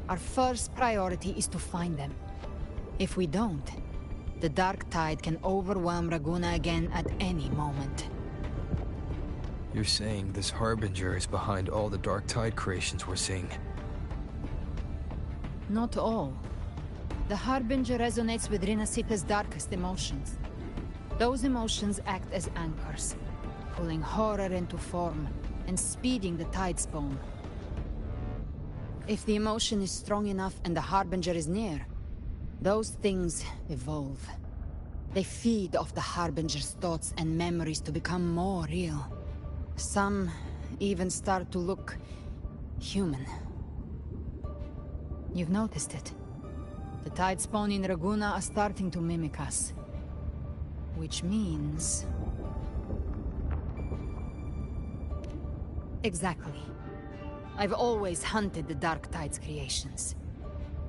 Our first priority is to find them. If we don't, the Dark Tide can overwhelm Raguna again at any moment. You're saying this Harbinger is behind all the Dark Tide creations we're seeing? Not all. The Harbinger resonates with Rinascita's darkest emotions. Those emotions act as anchors, pulling horror into form and speeding the Tidespawn. If the emotion is strong enough and the Harbinger is near, those things evolve. They feed off the Harbinger's thoughts and memories to become more real. Some even start to look human. You've noticed it. The Tidespawn in Raguna are starting to mimic us. Which means... Exactly. I've always hunted the Dark Tide's creations.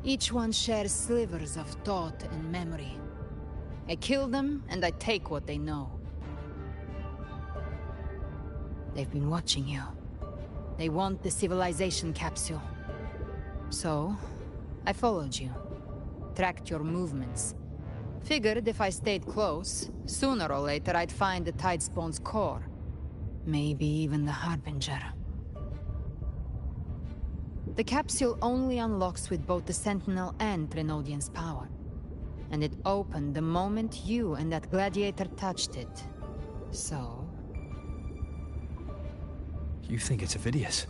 Each one shares slivers of thought and memory. I kill them, and I take what they know. They've been watching you. They want the civilization capsule. So, I followed you. Tracked your movements. Figured if I stayed close, sooner or later I'd find the Tidespawn's core. Maybe even the Harbinger. The capsule only unlocks with both the Sentinel and Trinodian's power. And it opened the moment you and that gladiator touched it. So... You think it's Avidius.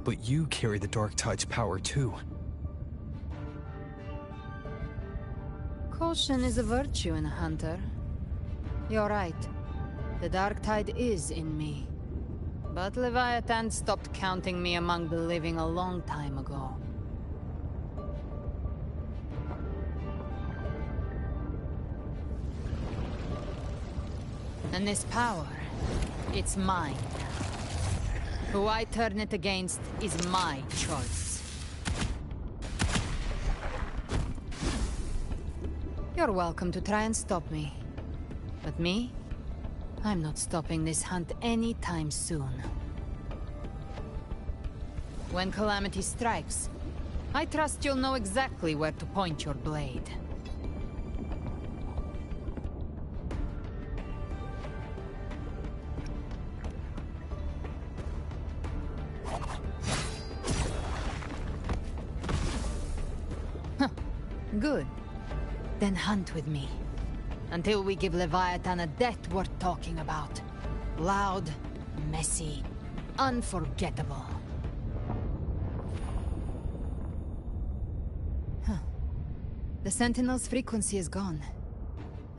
But you carry the Dark Tide's power too. Caution is a virtue in a hunter. You're right. The Dark Tide is in me. But Leviathan stopped counting me among the living a long time ago. And this power, it's mine. Who I turn it against is my choice. You're welcome to try and stop me. But me? I'm not stopping this hunt anytime soon. When calamity strikes, I trust you'll know exactly where to point your blade. Good. Then hunt with me. Until we give Leviathan a death worth talking about. Loud, messy, unforgettable. The Sentinel's frequency is gone.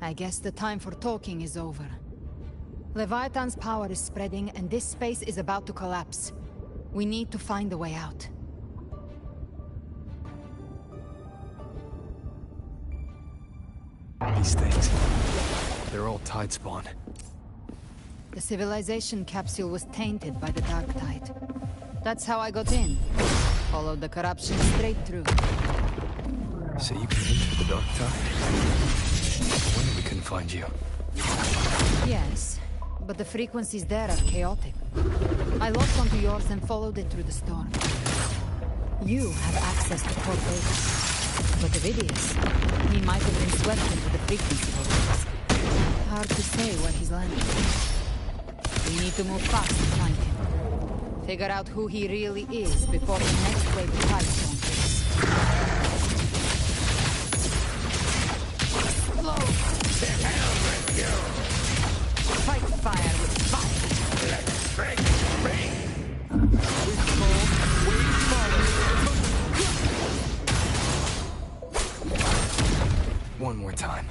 I guess the time for talking is over. Leviathan's power is spreading and this space is about to collapse. We need to find a way out. These things, they're all Tidespawn. The civilization capsule was tainted by the Dark Tide. That's how I got in. Followed the corruption straight through. So you can enter the Dark Tide? No wonder we couldn't find you. Yes, but the frequencies there are chaotic. I locked onto yours and followed it through the storm. You have access to core data. But Avidius, he might have been swept into the frequency vortex. Hard to say where he's landed. We need to move fast to find him. Figure out who he really is before the next wave of Tidespawn hits. To hell with you! Fight fire with fire! Let's break! One more time.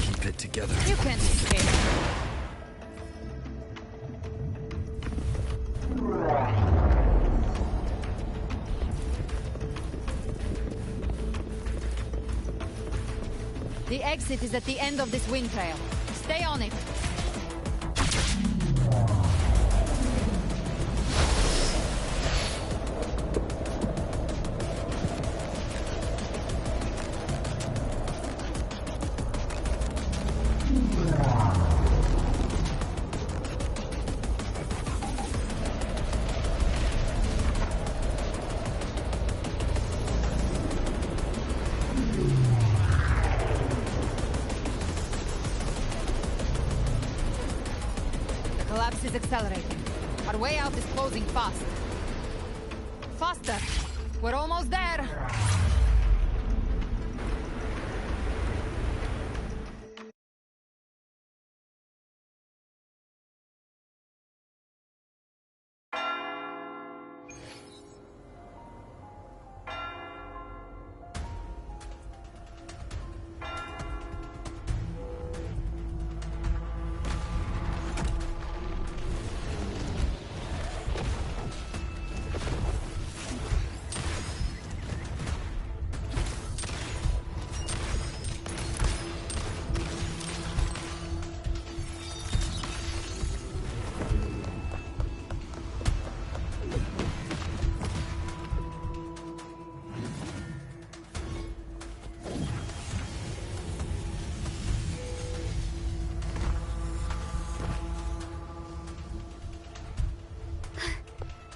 Keep it together. You can't escape. The exit is at the end of this wind trail. Stay on it. Is accelerating. Our way out is closing fast. Faster! We're almost there!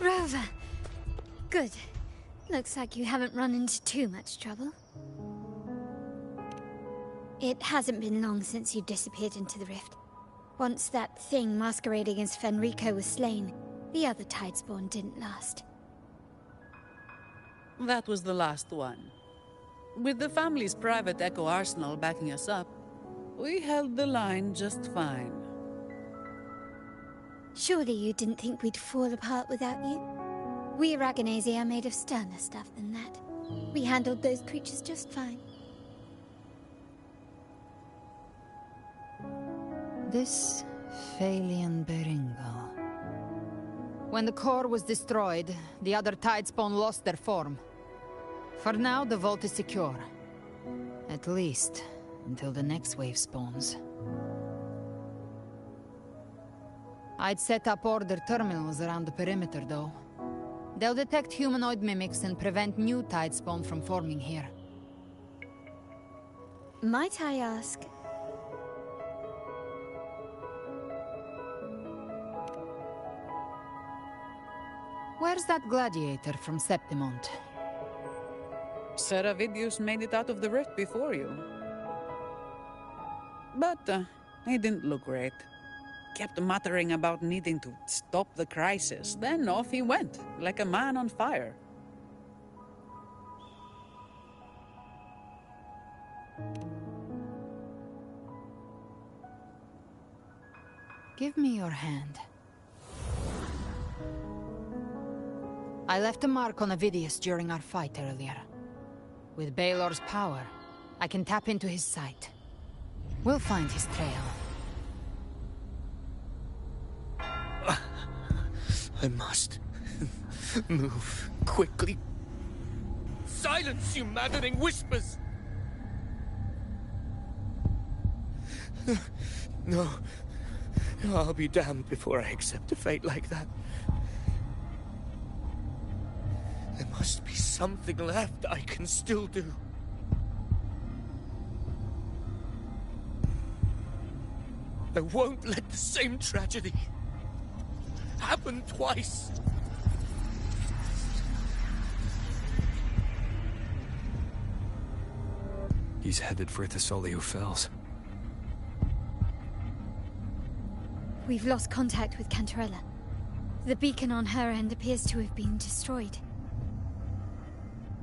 Rover! Good. Looks like you haven't run into too much trouble. It hasn't been long since you disappeared into the rift. Once that thing masquerading as Fenrico was slain, the other Tidespawn didn't last. That was the last one. With the family's private Echo arsenal backing us up, we held the line just fine. Surely you didn't think we'd fall apart without you? We Aragonese are made of sterner stuff than that. We handled those creatures just fine. This Phalian Beringal. When the core was destroyed, the other Tidespawn lost their form. For now, the vault is secure. At least, until the next wave spawns. I'd set up order terminals around the perimeter, though. They'll detect humanoid mimics and prevent new Tidespawn from forming here. Might I ask... Where's that gladiator from Septimont? Seravidius made it out of the rift before you. But he didn't look great. Kept muttering about needing to stop the crisis. Then off he went, like a man on fire. Give me your hand. I left a mark on Avidius during our fight earlier. With Baelor's power, I can tap into his sight. We'll find his trail. I must move quickly. Silence, you maddening whispers! No. I'll be damned before I accept a fate like that. There must be something left I can still do. I won't let the same tragedy happen twice. He's headed for Thessalio Fells. We've lost contact with Cantarella. The beacon on her end appears to have been destroyed.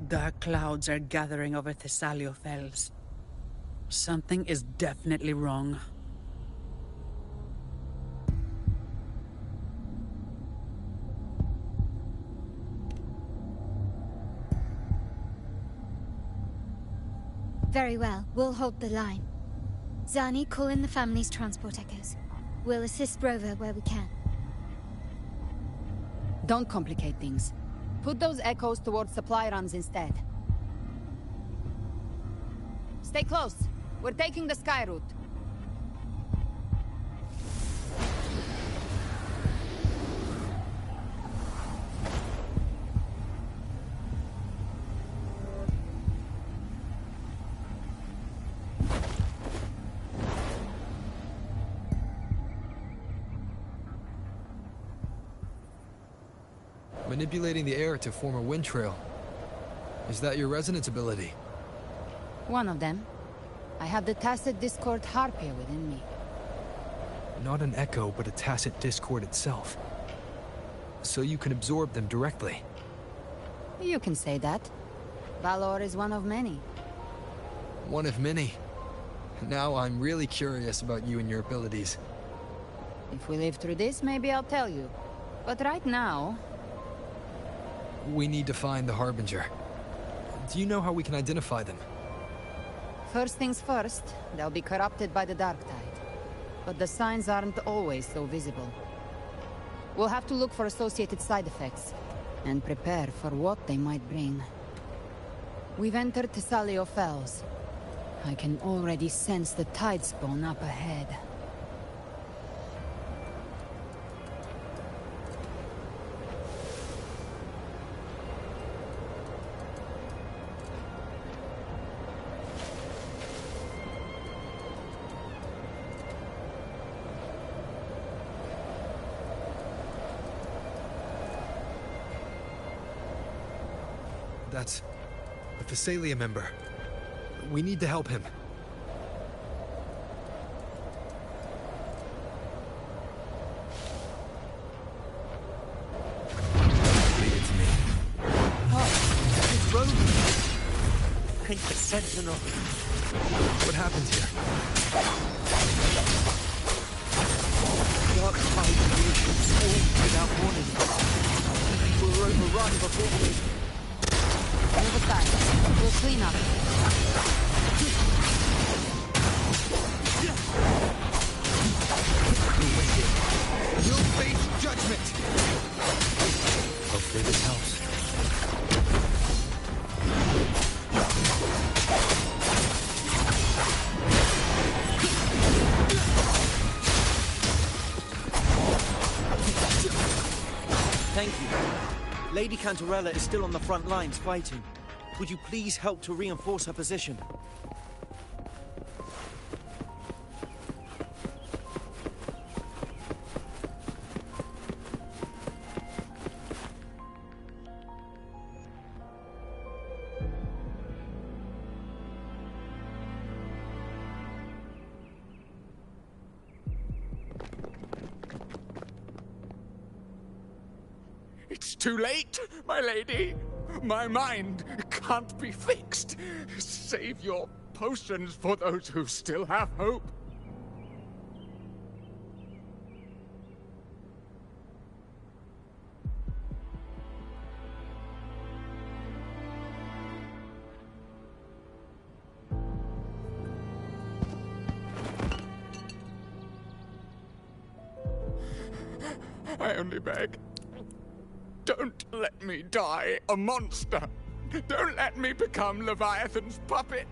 Dark clouds are gathering over Thessalio Fells. Something is definitely wrong. Very well, we'll hold the line. Zani, call in the family's transport echoes. We'll assist Rover where we can. Don't complicate things. Put those echoes towards supply runs instead. Stay close. We're taking the sky route. Manipulating the air to form a wind trail. Is that your resonance ability? One of them. I have the Tacit Discord Harpia within me. Not an echo, but a Tacit Discord itself. So you can absorb them directly. You can say that. Valor is one of many. One of many. Now I'm really curious about you and your abilities. If we live through this, maybe I'll tell you. But right now... We need to find the Harbinger. Do you know how we can identify them? First things first, they'll be corrupted by the Dark Tide. But the signs aren't always so visible. We'll have to look for associated side effects, and prepare for what they might bring. We've entered Thessalio Fells. I can already sense the Tidespawn up ahead. That's a Thessalia member. We need to help him. Leave it to me. Oh, it's Rogue. Think the Sentinel. What happened here? Dark tide creations all without warning. We'll overrun before we... Move aside. We'll clean up. You'll face judgment! Hopefully this helps. Thank you. Lady Cantarella is still on the front lines fighting. Would you please help to reinforce her position? It's too late, my lady. My mind can't be fixed. Save your potions for those who still have hope. I only beg. Don't let me die a monster. Don't let me become Leviathan's puppet.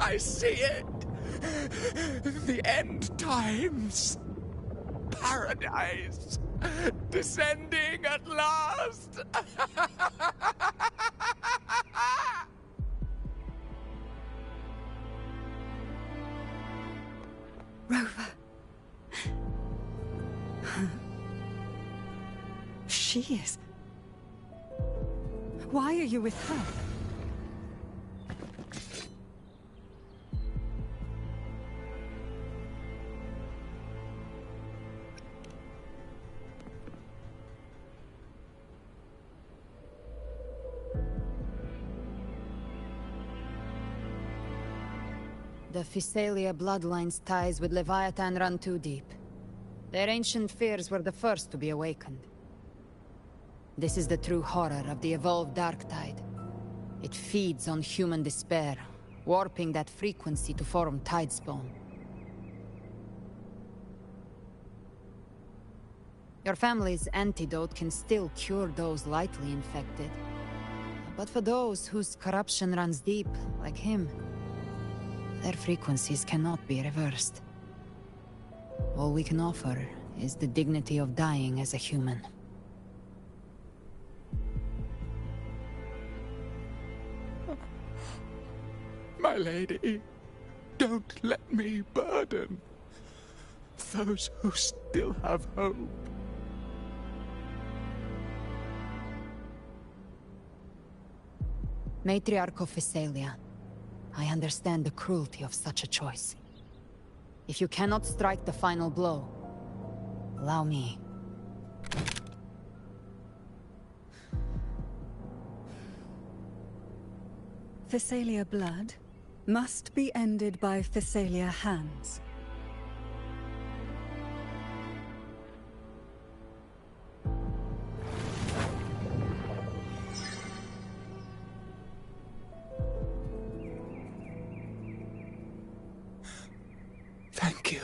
I see it. The end times. Paradise. Descending at last. Rover. She is. Why are you with her? The Physalia bloodline's ties with Leviathan run too deep. Their ancient fears were the first to be awakened. This is the true horror of the evolved Darktide. It feeds on human despair, warping that frequency to form Tidespawn. Your family's antidote can still cure those lightly infected. But for those whose corruption runs deep, like him, their frequencies cannot be reversed. All we can offer is the dignity of dying as a human. My lady, don't let me burden those who still have hope. Matriarch of Physalia, I understand the cruelty of such a choice. If you cannot strike the final blow, allow me. Physalia blood must be ended by Physalia hands. Thank you.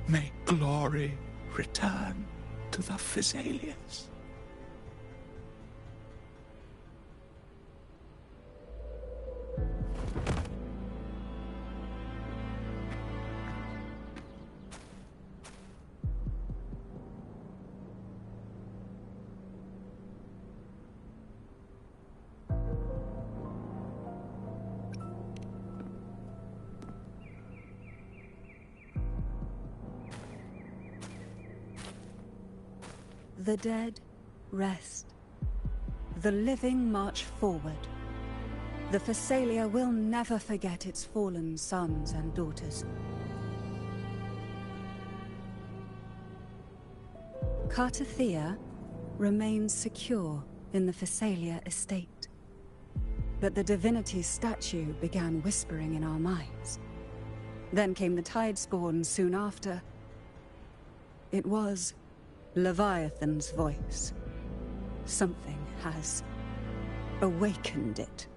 May glory return to the Physalians. The dead rest. The living march forward. The Phasalia will never forget its fallen sons and daughters. Cartathea remains secure in the Phasalia estate. But the divinity's statue began whispering in our minds. Then came the Tidespawn soon after. It was Leviathan's voice. Something has awakened it.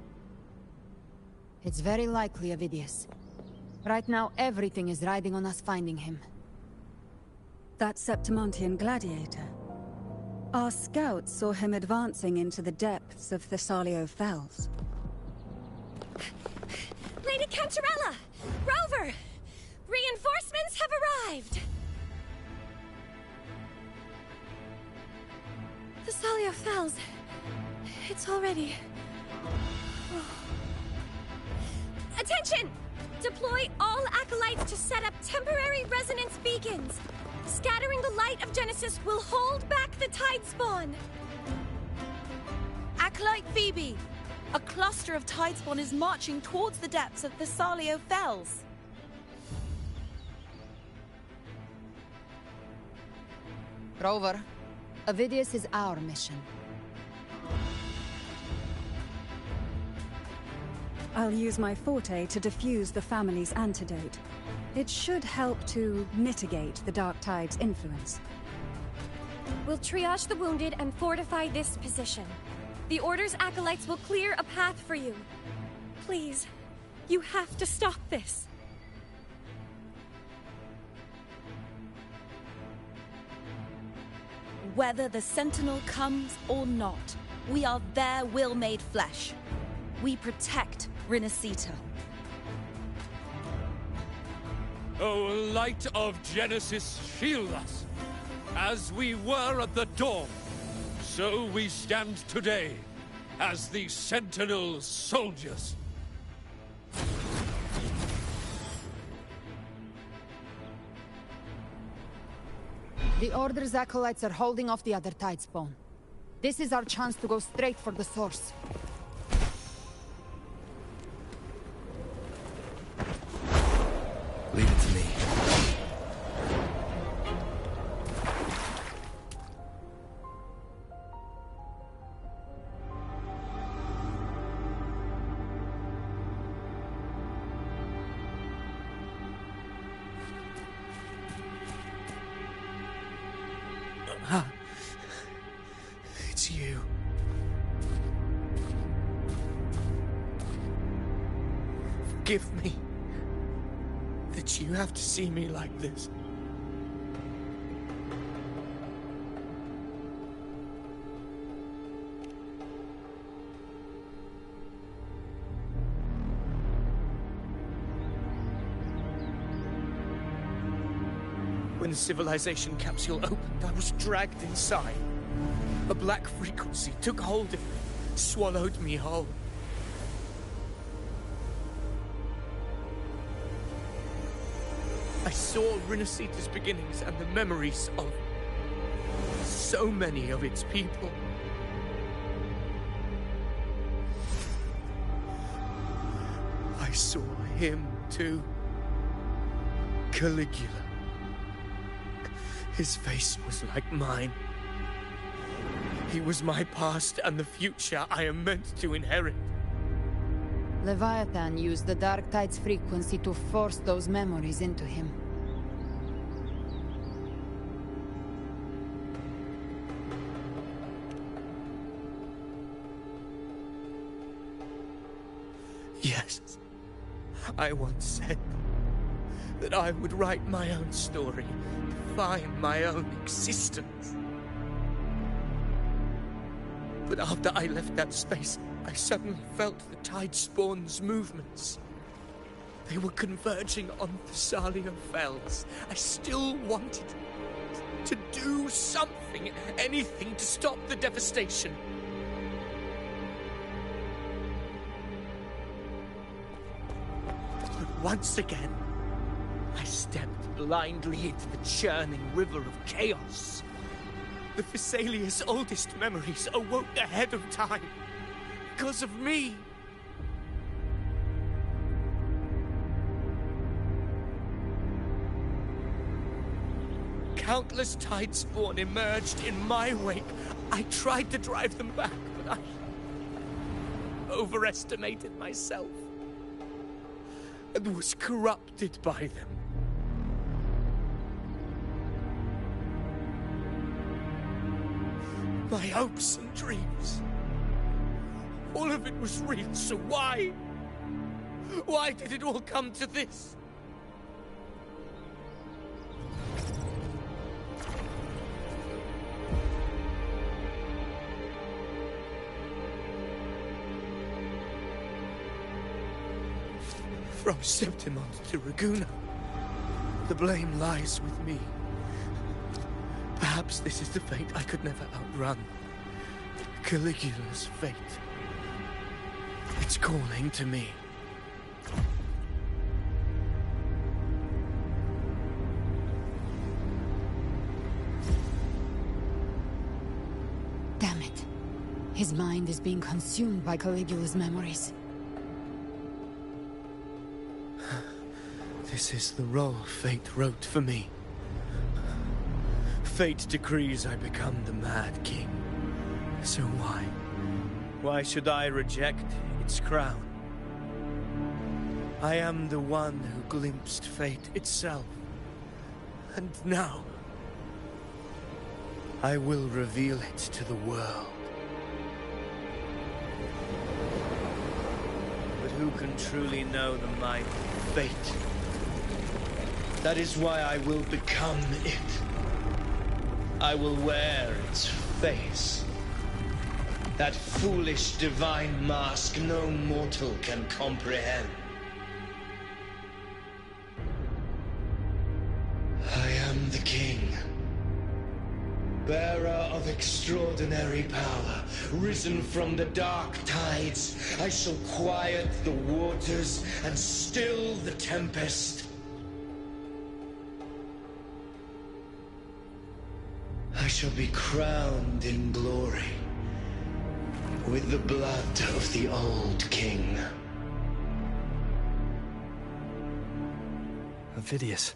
It's very likely, Avidius. Right now, everything is riding on us finding him. That Septimontian gladiator. Our scouts saw him advancing into the depths of Thessalio Fells. Lady Cantarella! Rover! Reinforcements have arrived! Thessalio Fells. It's already... Attention! Deploy all acolytes to set up temporary resonance beacons. Scattering the light of Genesis will hold back the Tidespawn. Acolyte Phoebe! A cluster of Tidespawn is marching towards the depths of Thessalio Fells. Rover, Avidius is our mission. I'll use my forte to defuse the family's antidote. It should help to mitigate the Dark Tide's influence. We'll triage the wounded and fortify this position. The Order's acolytes will clear a path for you. Please, you have to stop this. Whether the Sentinel comes or not, we are their will made flesh. We protect Renacita. O light of Genesis, shield us. As we were at the dawn, so we stand today as the Sentinel soldiers. The Order's acolytes are holding off the other Tidespawn. This is our chance to go straight for the source. Leave it to me. It's you. Forgive me that you have to see me like this. When the civilization capsule opened, I was dragged inside. A black frequency took hold of me, swallowed me whole. I saw Renacita's beginnings and the memories of so many of its people. I saw him too. Caligula. His face was like mine. He was my past and the future I am meant to inherit. Leviathan used the Dark Tide's frequency to force those memories into him. Yes, I once said that I would write my own story, define my own existence. But after I left that space, I suddenly felt the Tidespawn's movements. They were converging on Thessalio Fells. I still wanted to do something, anything to stop the devastation. But once again, I stepped blindly into the churning river of chaos. The Thessalia's oldest memories awoke ahead of time. Because of me. Countless Tidespawn emerged in my wake. I tried to drive them back, but I overestimated myself and was corrupted by them. My hopes and dreams, all of it was real, so why? Why did it all come to this? From Septimont to Ragusa, the blame lies with me. Perhaps this is the fate I could never outrun. Caligula's fate. It's calling to me. Damn it. His mind is being consumed by Caligula's memories. This is the role fate wrote for me. Fate decrees I become the Mad King. So why? Why should I reject its crown? I am the one who glimpsed fate itself. And now, I will reveal it to the world. But who can truly know the might of fate? That is why I will become it. I will wear its face. That foolish divine mask no mortal can comprehend. I am the king. Bearer of extraordinary power, risen from the dark tides. I shall quiet the waters and still the tempest. I shall be crowned in glory with the blood of the old king. Avidius.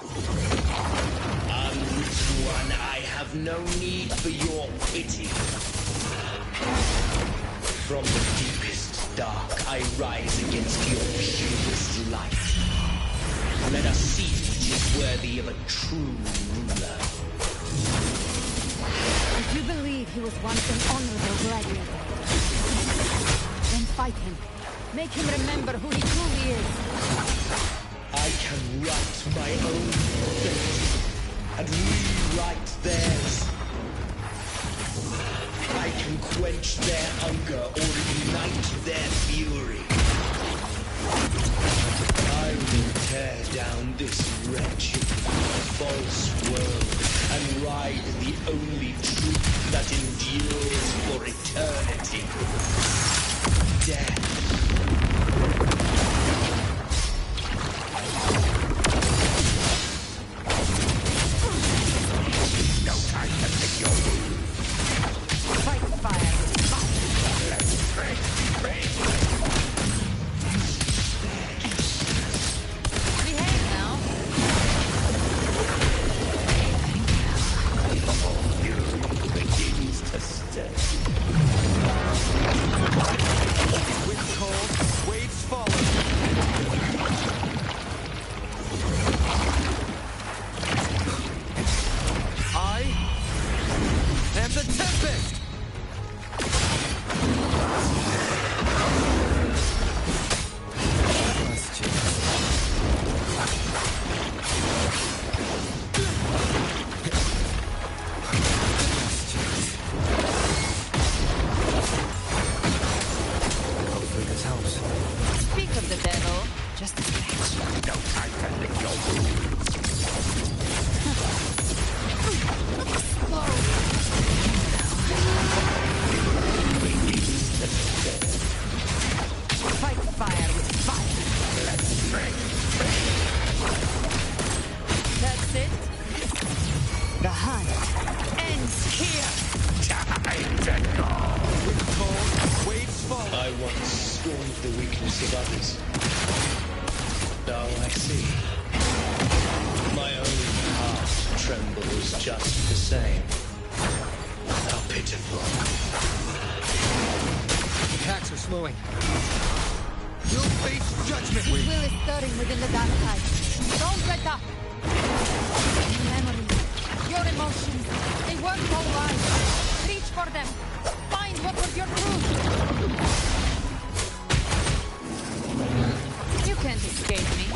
Unwritten one, I have no need for your pity. From the deepest dark, I rise against your purest light. Let us see which is worthy of a true ruler. If you believe he was once an honorable gladiator, then fight him. Make him remember who he truly is. I can write my own fate and rewrite theirs. I can quench their hunger or ignite their fury. I will tear down this wretched, false world and ride the only truth that endures for eternity. Death. No time to pick your wounds. Fight fire. Let's break. Behave now. Begins to stay. Winds cold, waves falling. I am the Tempest! Speak of the devil, just a scratch. No time to lick your wounds. Fight fire with fire. Let's break. That's it. The hunt scorned the weakness of others. Now I see. My own heart trembles just the same. How pitiful. Attacks are slowing. You'll face judgment. His will is stirring within the dark tide. Don't let up! Memories, your emotions, they weren't all lies. Reach for them. Find what was your truth. You can't escape me.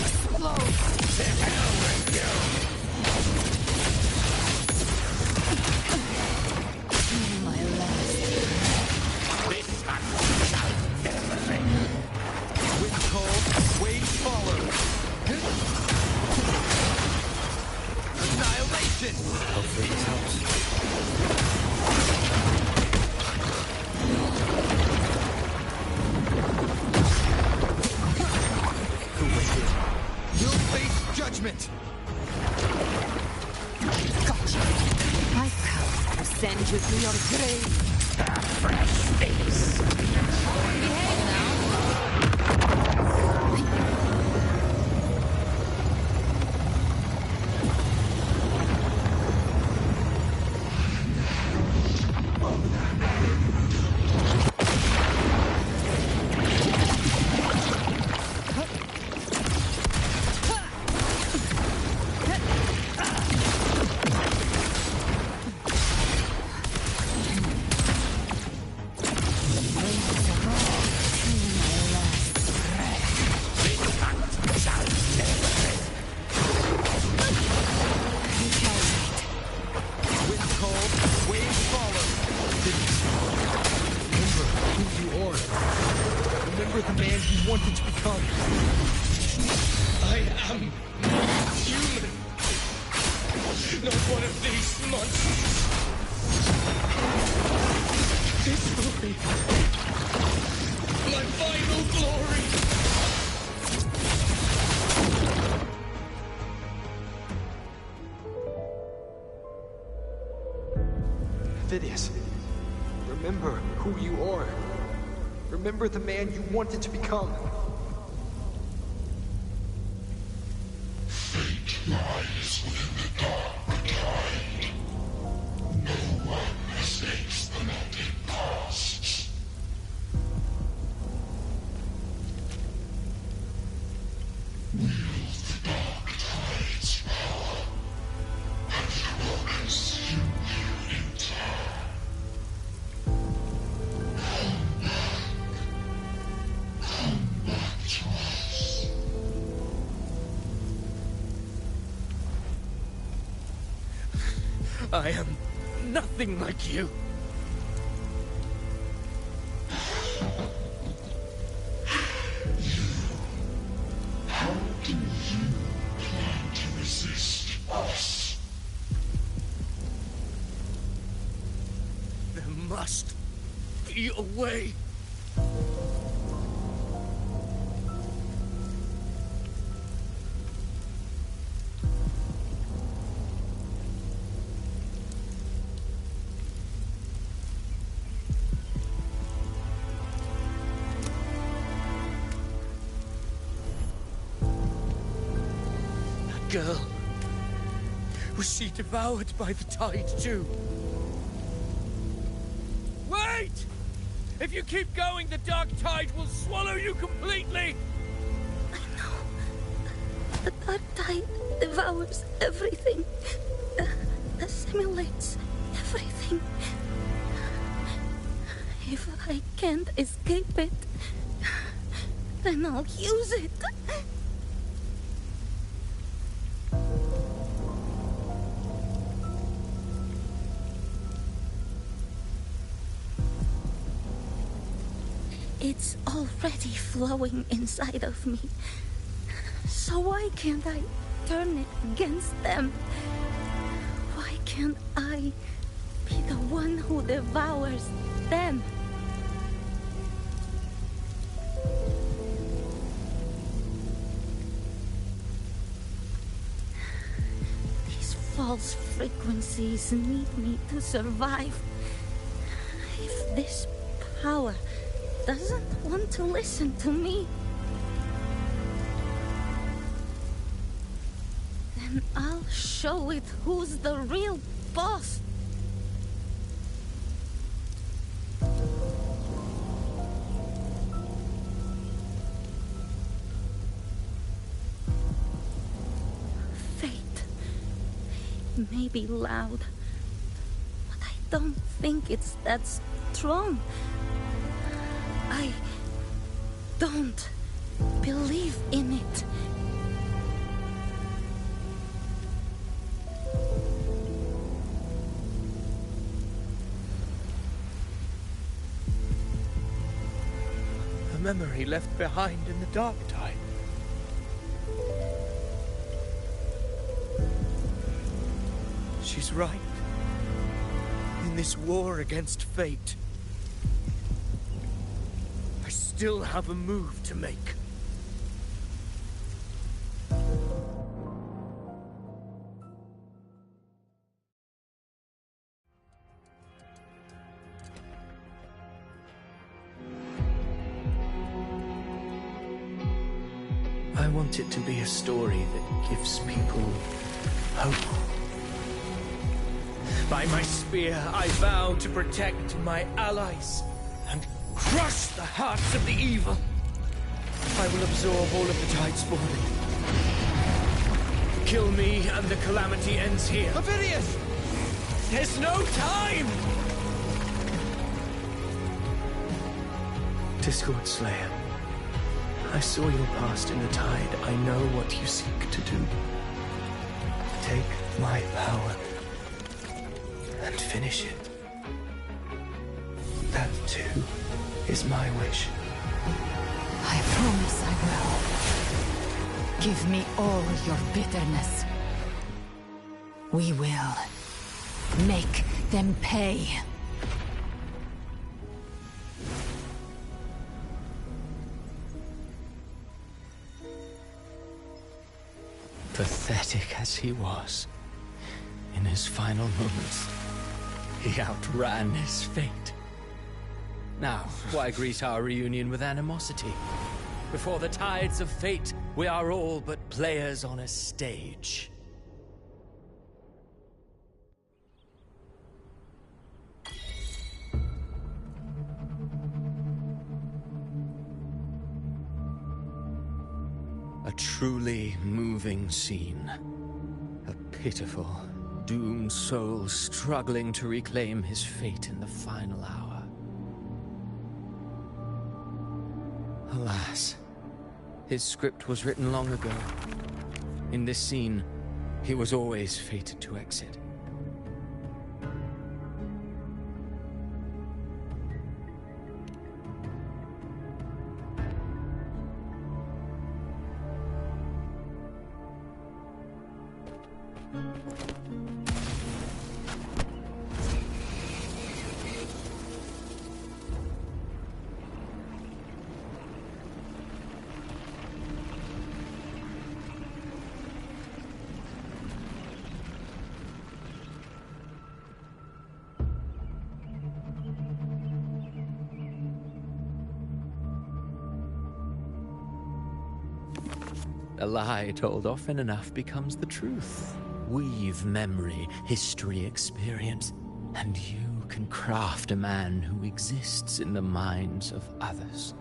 Explode. To hell with you! My last. This one shall never end. Wind cold, waves follow. Annihilation! Hopefully this helps. Who was it? You'll face judgment! Gotcha. My power will send you to your grave. Fresh face. Behave now. Wind cold, waves follow. Remember who you are. Remember the man you wanted to become. I am not human. Not one of these monsters. This will be my final glory. Phidias, remember who you are. Remember the man you wanted to become. Fate lies within the dark tide. No one escapes the melting past. Wield the dark tide's power, and it will consume you in turn. Come back to us. I am nothing like you. How do you plan to resist us? There must be a way. That girl. Was she devoured by the tide too? Wait! If you keep going, the dark tide will swallow you completely! The dark tide devours everything, assimilates everything. If I can't escape it, then I'll use it. It's already flowing inside of me. So why can't I turn it against them? Why can't I be the one who devours them? false frequencies need me to survive. If this power doesn't want to listen to me, then I'll show it who's the real boss. Fate may be loud, but I don't think it's that strong. I don't believe in it. A memory left behind in the dark tide. She's right. In this war against fate, I still have a move to make. I want it to be a story that gives people hope. By my spear, I vow to protect my allies and crush the hearts of the evil. I will absorb all of the Tidespawn. Kill me and the calamity ends here. Ophidius! There's no time! Discord Slayer, I saw your past in the Tide. I know what you seek to do. Take my power and finish it. That, too, is my wish. I promise I will. Give me all your bitterness. We will make them pay. Pathetic as he was, in his final moments, he outran his fate. Now, why greet our reunion with animosity? Before the tides of fate, we are all but players on a stage. A truly moving scene. A pitiful, doomed soul struggling to reclaim his fate in the final hour. Alas, his script was written long ago. In this scene, he was always fated to exit. A lie told often enough becomes the truth. Weave memory, history, experience, and you can craft a man who exists in the minds of others.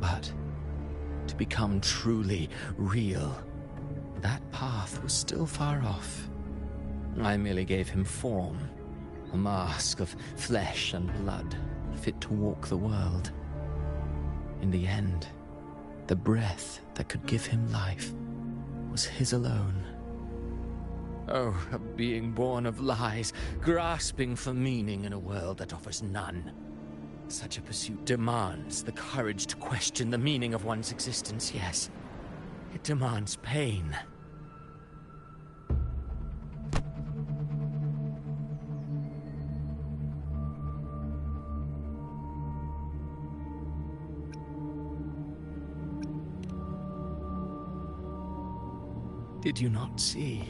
But to become truly real, that path was still far off. I merely gave him form, a mask of flesh and blood, fit to walk the world. In the end, the breath that could give him life was his alone. Oh, a being born of lies, grasping for meaning in a world that offers none. Such a pursuit demands the courage to question the meaning of one's existence, yes. It demands pain. Did you not see?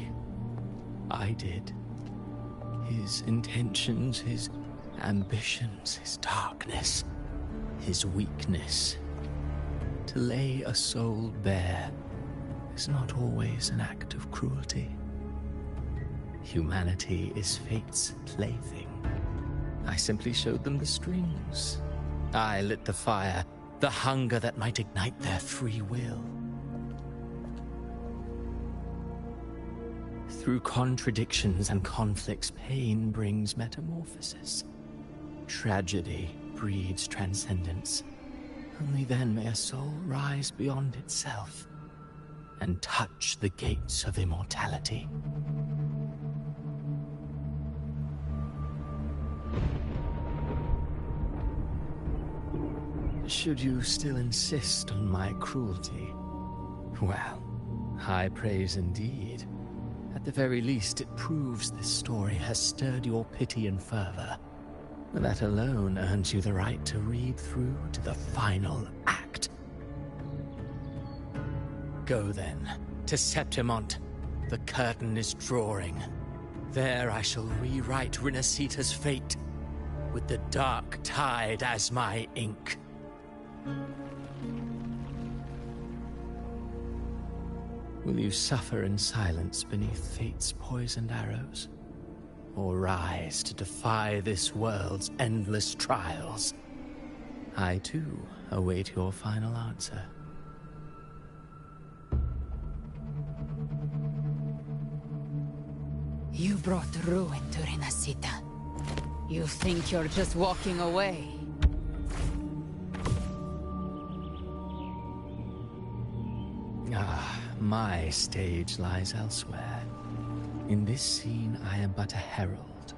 I did. His intentions, his ambitions, his darkness, his weakness. To lay a soul bare is not always an act of cruelty. Humanity is fate's plaything. I simply showed them the strings. I lit the fire, the hunger that might ignite their free will. Through contradictions and conflicts, pain brings metamorphosis. Tragedy breeds transcendence. Only then may a soul rise beyond itself and touch the gates of immortality. Should you still insist on my cruelty, well, high praise indeed. At the very least, it proves this story has stirred your pity and fervor. That alone earns you the right to read through to the final act. Go then, to Septimont. The curtain is drawing. There I shall rewrite Rinasita's fate, with the dark tide as my ink. Will you suffer in silence beneath fate's poisoned arrows? Or rise to defy this world's endless trials? I, too, await your final answer. You brought ruin to Rinasita. You think you're just walking away? My stage lies elsewhere. In this scene, I am but a herald.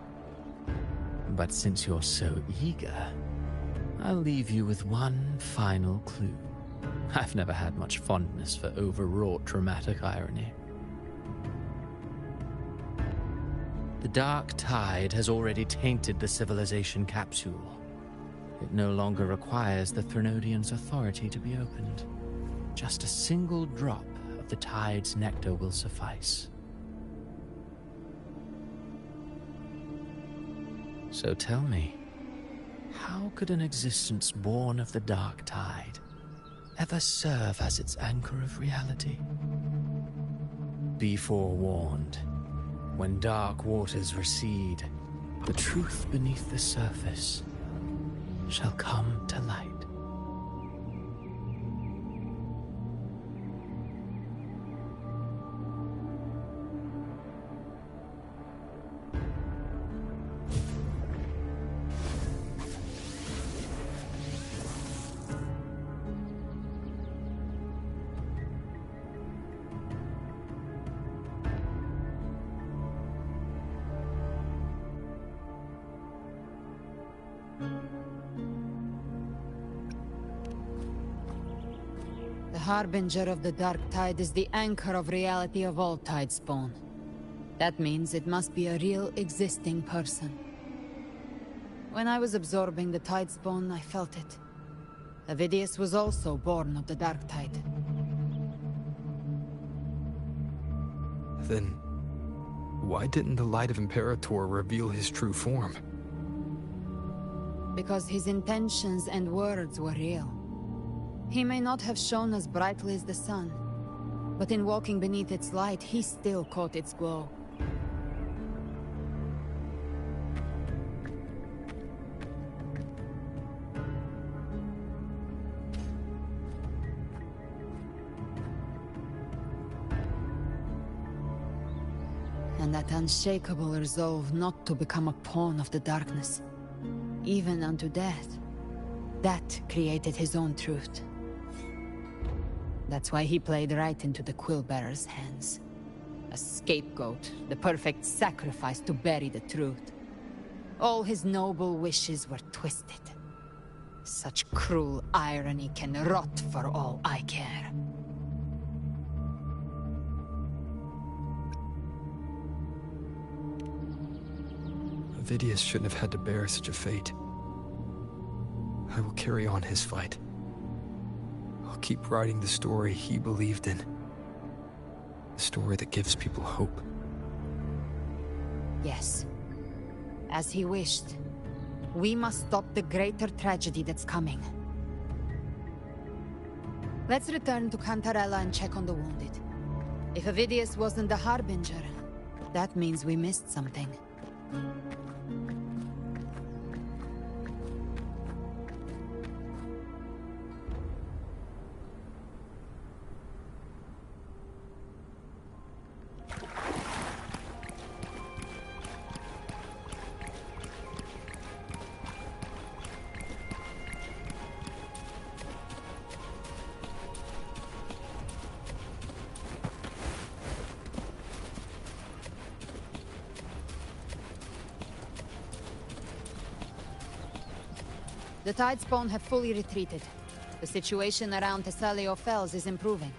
But since you're so eager, I'll leave you with one final clue. I've never had much fondness for overwrought dramatic irony. The dark tide has already tainted the civilization capsule. It no longer requires the Threnodians' authority to be opened. Just a single drop of the tide's nectar will suffice. So tell me, how could an existence born of the dark tide ever serve as its anchor of reality? Be forewarned. When dark waters recede, the truth beneath the surface shall come to light. The harbinger of the dark tide is the anchor of reality of all Tidespawn. That means it must be a real existing person. When I was absorbing the Tidespawn, I felt it. Avidius was also born of the dark tide. Then, why didn't the light of Imperator reveal his true form? Because his intentions and words were real. He may not have shone as brightly as the sun, but in walking beneath its light, he still caught its glow. And that unshakable resolve not to become a pawn of the darkness, even unto death, that created his own truth. That's why he played right into the Quillbearer's hands. A scapegoat, the perfect sacrifice to bury the truth. All his noble wishes were twisted. Such cruel irony can rot for all I care. Avidius shouldn't have had to bear such a fate. I will carry on his fight. I'll keep writing the story he believed in. A story that gives people hope. Yes. As he wished. We must stop the greater tragedy that's coming. Let's return to Cantarella and check on the wounded. If Avidius wasn't the Harbinger, that means we missed something. The Tidespawn have fully retreated. The situation around Thessalio Fells is improving.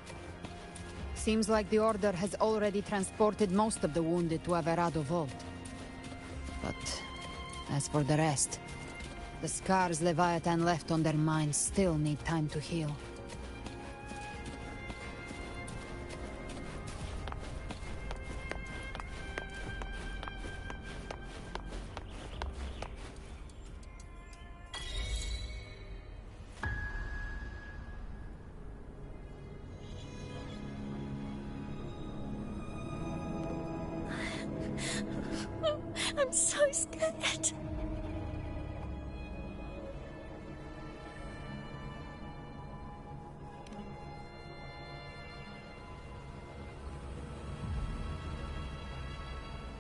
Seems like the Order has already transported most of the wounded to Averado Vault. But as for the rest, the scars Leviathan left on their minds still need time to heal. I'm so scared.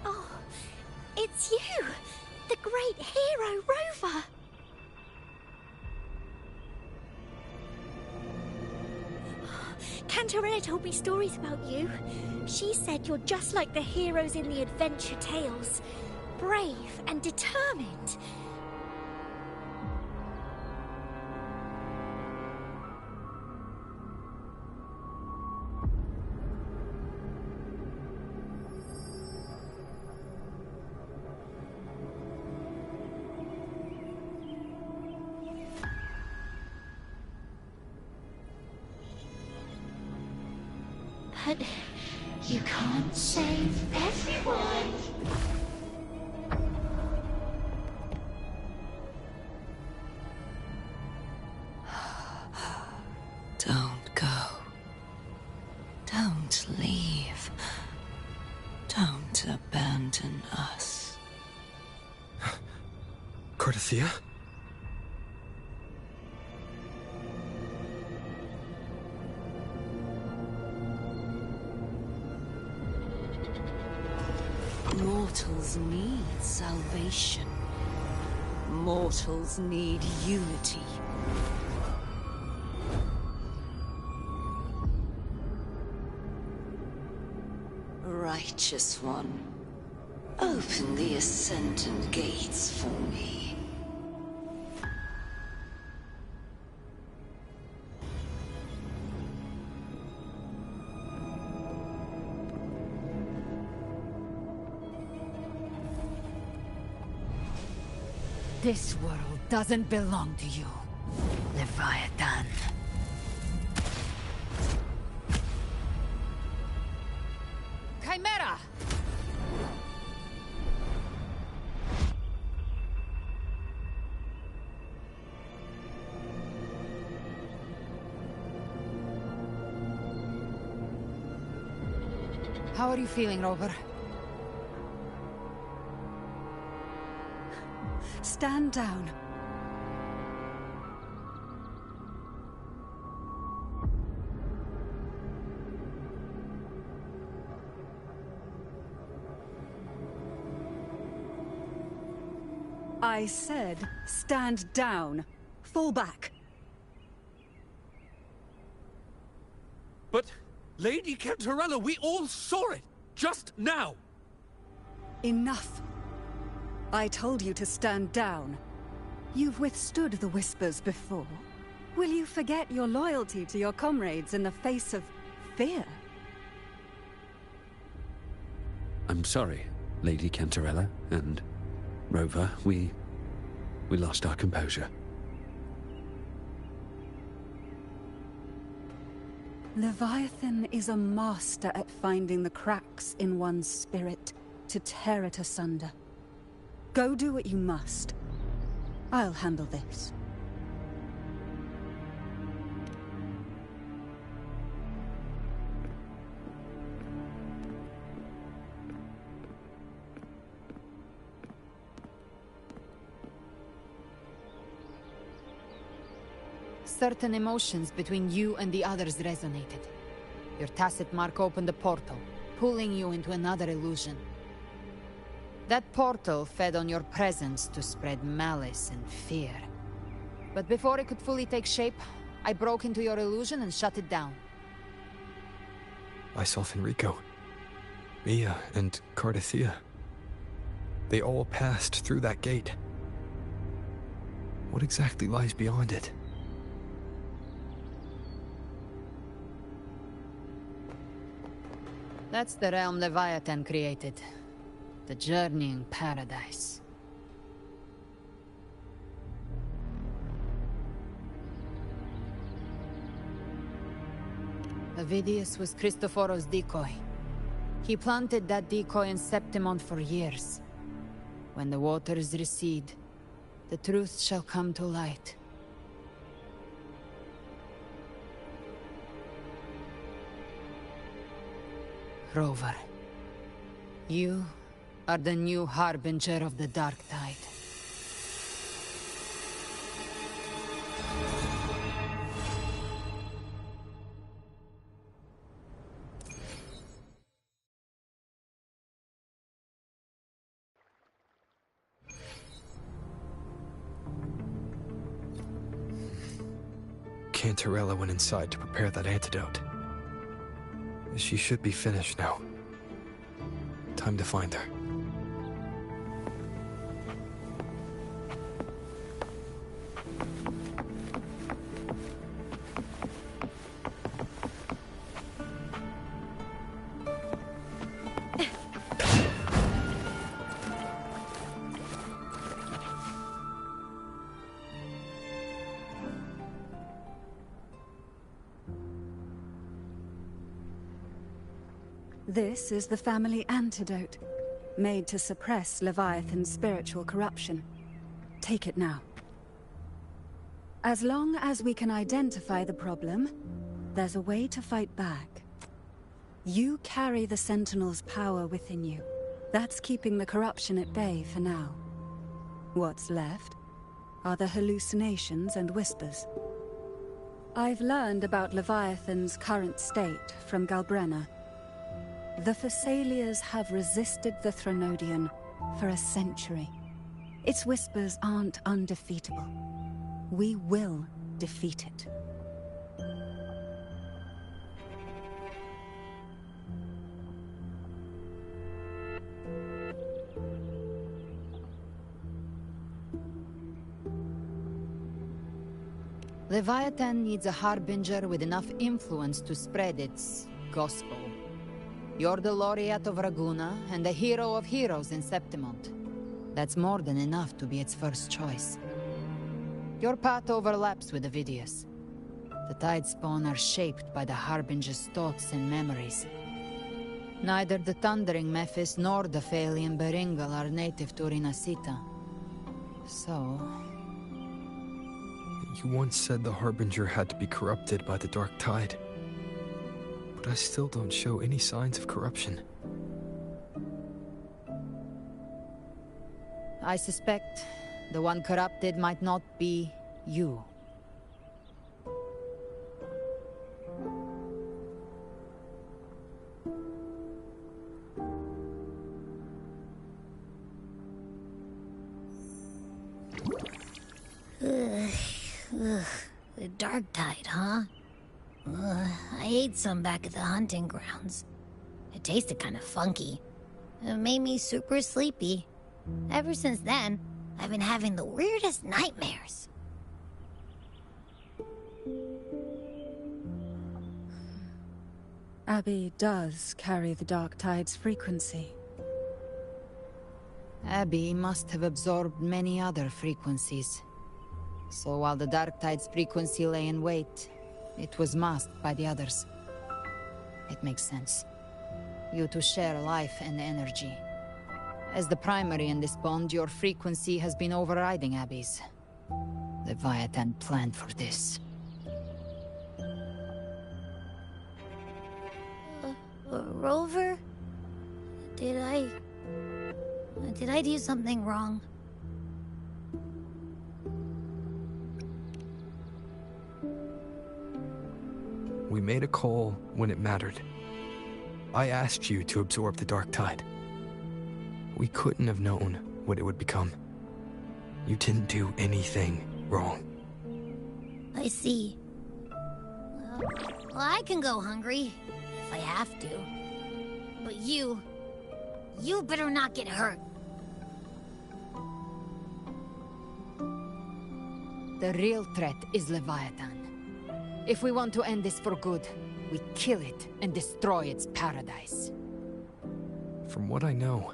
Oh, it's you, the great hero, Rover. Cantarella told me stories about you. She said you're just like the heroes in the adventure tales. Brave and determined. But you can't save everyone. Don't go. Don't leave. Don't abandon us. Cardathia? Mortals need salvation. Mortals need unity. Righteous One, open the Ascendant Gates for me. This world doesn't belong to you, Leviathan. Chimera! How are you feeling, Rover? Stand down. I said, stand down. Fall back. But, Lady Cantarella, we all saw it! Just now! Enough. I told you to stand down. You've withstood the Whispers before. Will you forget your loyalty to your comrades in the face of fear? I'm sorry, Lady Cantarella, and Rover, we lost our composure. Leviathan is a master at finding the cracks in one's spirit to tear it asunder. Go do what you must. I'll handle this. Certain emotions between you and the others resonated. Your tacit mark opened a portal, pulling you into another illusion. That portal fed on your presence to spread malice and fear. But before it could fully take shape, I broke into your illusion and shut it down. I saw Fenrico, Mia, and Cardathia. They all passed through that gate. What exactly lies beyond it? That's the realm Leviathan created. The Journeying Paradise. Avidius was Cristoforo's decoy. He planted that decoy in Septimont for years. When the waters recede, the truth shall come to light. Rover, you are the new harbinger of the Dark Tide. Cantarella went inside to prepare that antidote. She should be finished now. Time to find her. This is the family antidote, made to suppress Leviathan's spiritual corruption. Take it now. As long as we can identify the problem, there's a way to fight back. You carry the Sentinel's power within you. That's keeping the corruption at bay for now. What's left are the hallucinations and whispers. I've learned about Leviathan's current state from Galbrenna. The Thessalias have resisted the Threnodian for a century. Its whispers aren't undefeatable. We will defeat it. Leviathan needs a harbinger with enough influence to spread its gospel. You're the laureate of Raguna and the hero of heroes in Septimont. That's more than enough to be its first choice. Your path overlaps with Avidius. The Tidespawn are shaped by the Harbinger's thoughts and memories. Neither the Thundering Mephis nor the Phalian Beringal are native to Rinascita. So... You once said the Harbinger had to be corrupted by the Dark Tide. But I still don't show any signs of corruption. I suspect the one corrupted might not be you. The Dark Tide, huh? I ate some back at the hunting grounds. It tasted kind of funky. It made me super sleepy. Ever since then, I've been having the weirdest nightmares. Abby does carry the Dark Tide's frequency. Abby must have absorbed many other frequencies. So while the Dark Tide's frequency lay in wait, it was masked by the others. It makes sense. You two share life and energy. As the primary in this bond, your frequency has been overriding Abby's. Leviathan planned for this. Rover? Did I do something wrong? We made a call when it mattered. I asked you to absorb the Dark Tide. We couldn't have known what it would become. You didn't do anything wrong. I see. Well, I can go hungry, if I have to. But you better not get hurt. The real threat is Leviathan. If we want to end this for good, we kill it and destroy its paradise. From what I know,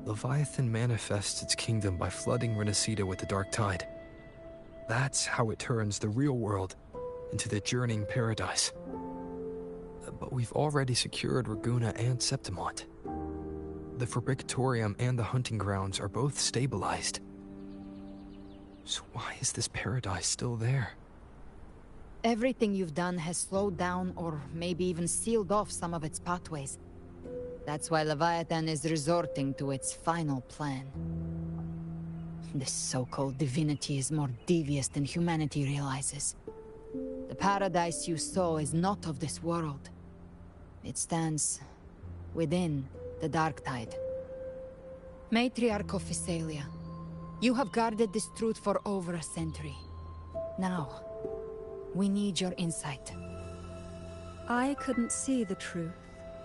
Leviathan manifests its kingdom by flooding Renacita with the Dark Tide. That's how it turns the real world into the journeying paradise. But we've already secured Raguna and Septimont. The Fabricatorium and the hunting grounds are both stabilized. So why is this paradise still there? Everything you've done has slowed down or maybe even sealed off some of its pathways. That's why Leviathan is resorting to its final plan. This so-called divinity is more devious than humanity realizes. The paradise you saw is not of this world. It stands within the Dark Tide. Matriarch of Physalia, you have guarded this truth for over a century. Now, we need your insight. I couldn't see the truth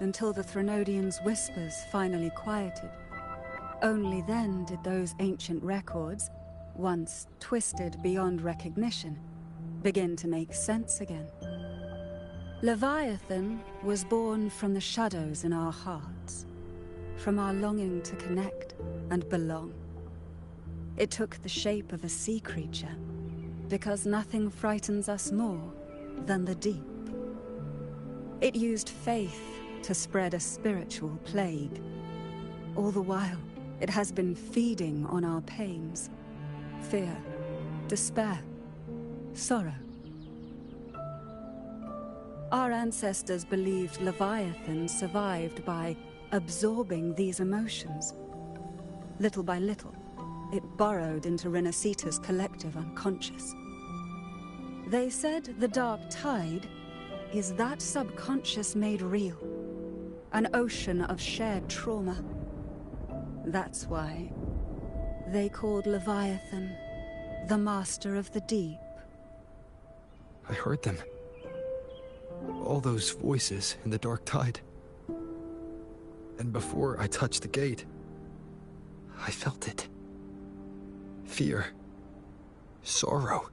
until the Threnodians' whispers finally quieted. Only then did those ancient records, once twisted beyond recognition, begin to make sense again. Leviathan was born from the shadows in our hearts, from our longing to connect and belong. It took the shape of a sea creature, because nothing frightens us more than the deep. It used faith to spread a spiritual plague. All the while, it has been feeding on our pains, fear, despair, sorrow. Our ancestors believed Leviathan survived by absorbing these emotions. Little by little, it burrowed into Renacita's collective unconscious. They said the Dark Tide is that subconscious made real, an ocean of shared trauma. That's why they called Leviathan the Master of the Deep. I heard them. All those voices in the Dark Tide. And before I touched the gate, I felt it. Fear. Sorrow.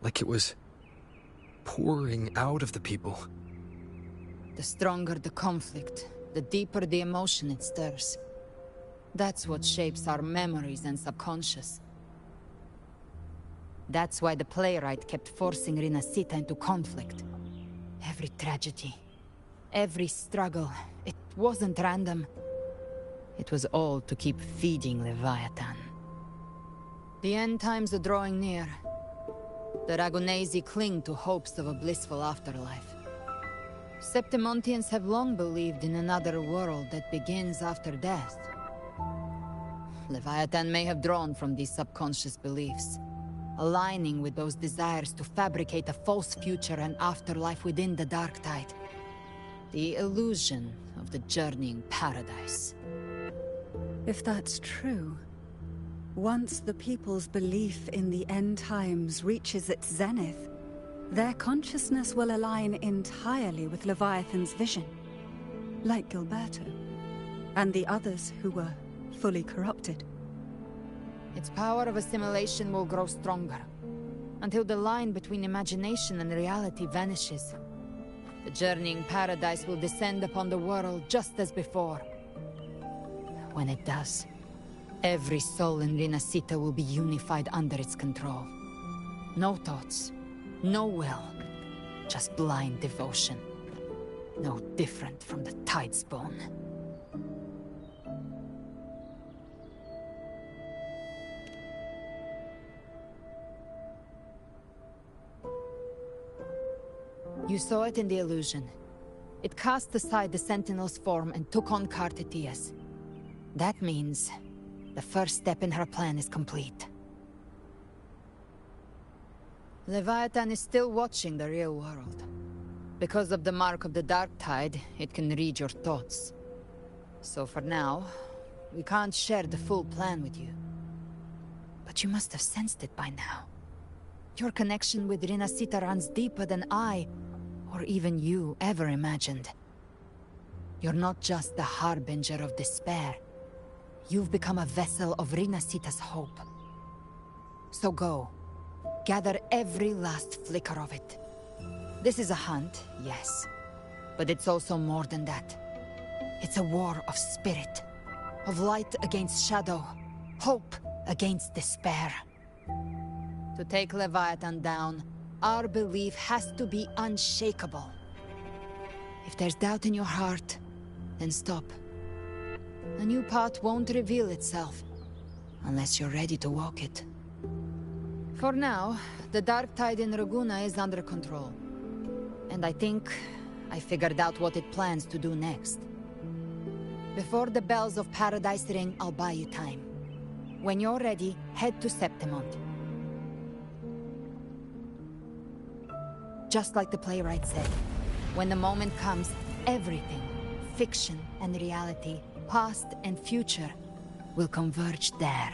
Like it was pouring out of the people. The stronger the conflict, the deeper the emotion it stirs. That's what shapes our memories and subconscious. That's why the playwright kept forcing Renacita into conflict. Every tragedy, every struggle, it wasn't random. It was all to keep feeding Leviathan. The end times are drawing near. The Ragunesi cling to hopes of a blissful afterlife. Septimontians have long believed in another world that begins after death. Leviathan may have drawn from these subconscious beliefs, aligning with those desires to fabricate a false future and afterlife within the Dark Tide. The illusion of the journeying paradise. If that's true, once the people's belief in the end times reaches its zenith, their consciousness will align entirely with Leviathan's vision, like Gilberto, and the others who were fully corrupted. Its power of assimilation will grow stronger, until the line between imagination and reality vanishes. The journeying paradise will descend upon the world just as before. When it does, every soul in Renacita will be unified under its control. No thoughts, no will, just blind devotion. No different from the Tidespawn. You saw it in the illusion. It cast aside the Sentinel's form and took on Cartetia's. That means the first step in her plan is complete. Leviathan is still watching the real world. Because of the mark of the Dark Tide, it can read your thoughts. So for now, we can't share the full plan with you. But you must have sensed it by now. Your connection with Rinasita runs deeper than I, or even you, ever imagined. You're not just the harbinger of despair. You've become a vessel of Rinasita's hope. So go. Gather every last flicker of it. This is a hunt, yes. But it's also more than that. It's a war of spirit. Of light against shadow. Hope against despair. To take Leviathan down, our belief has to be unshakable. If there's doubt in your heart, then stop. A new path won't reveal itself, unless you're ready to walk it. For now, the Dark Tide in Raguna is under control. And I think I figured out what it plans to do next. Before the bells of Paradise ring, I'll buy you time. When you're ready, head to Septimont. Just like the playwright said, when the moment comes, everything, fiction and reality, past and future, will converge there.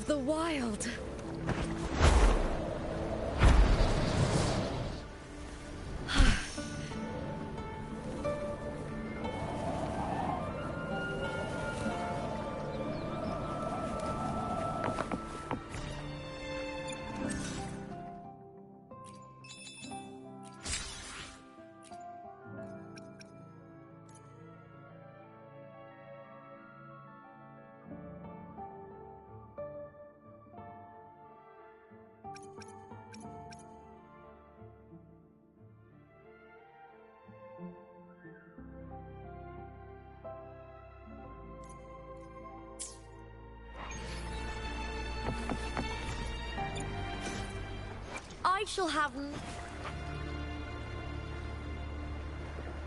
the wild. I shall have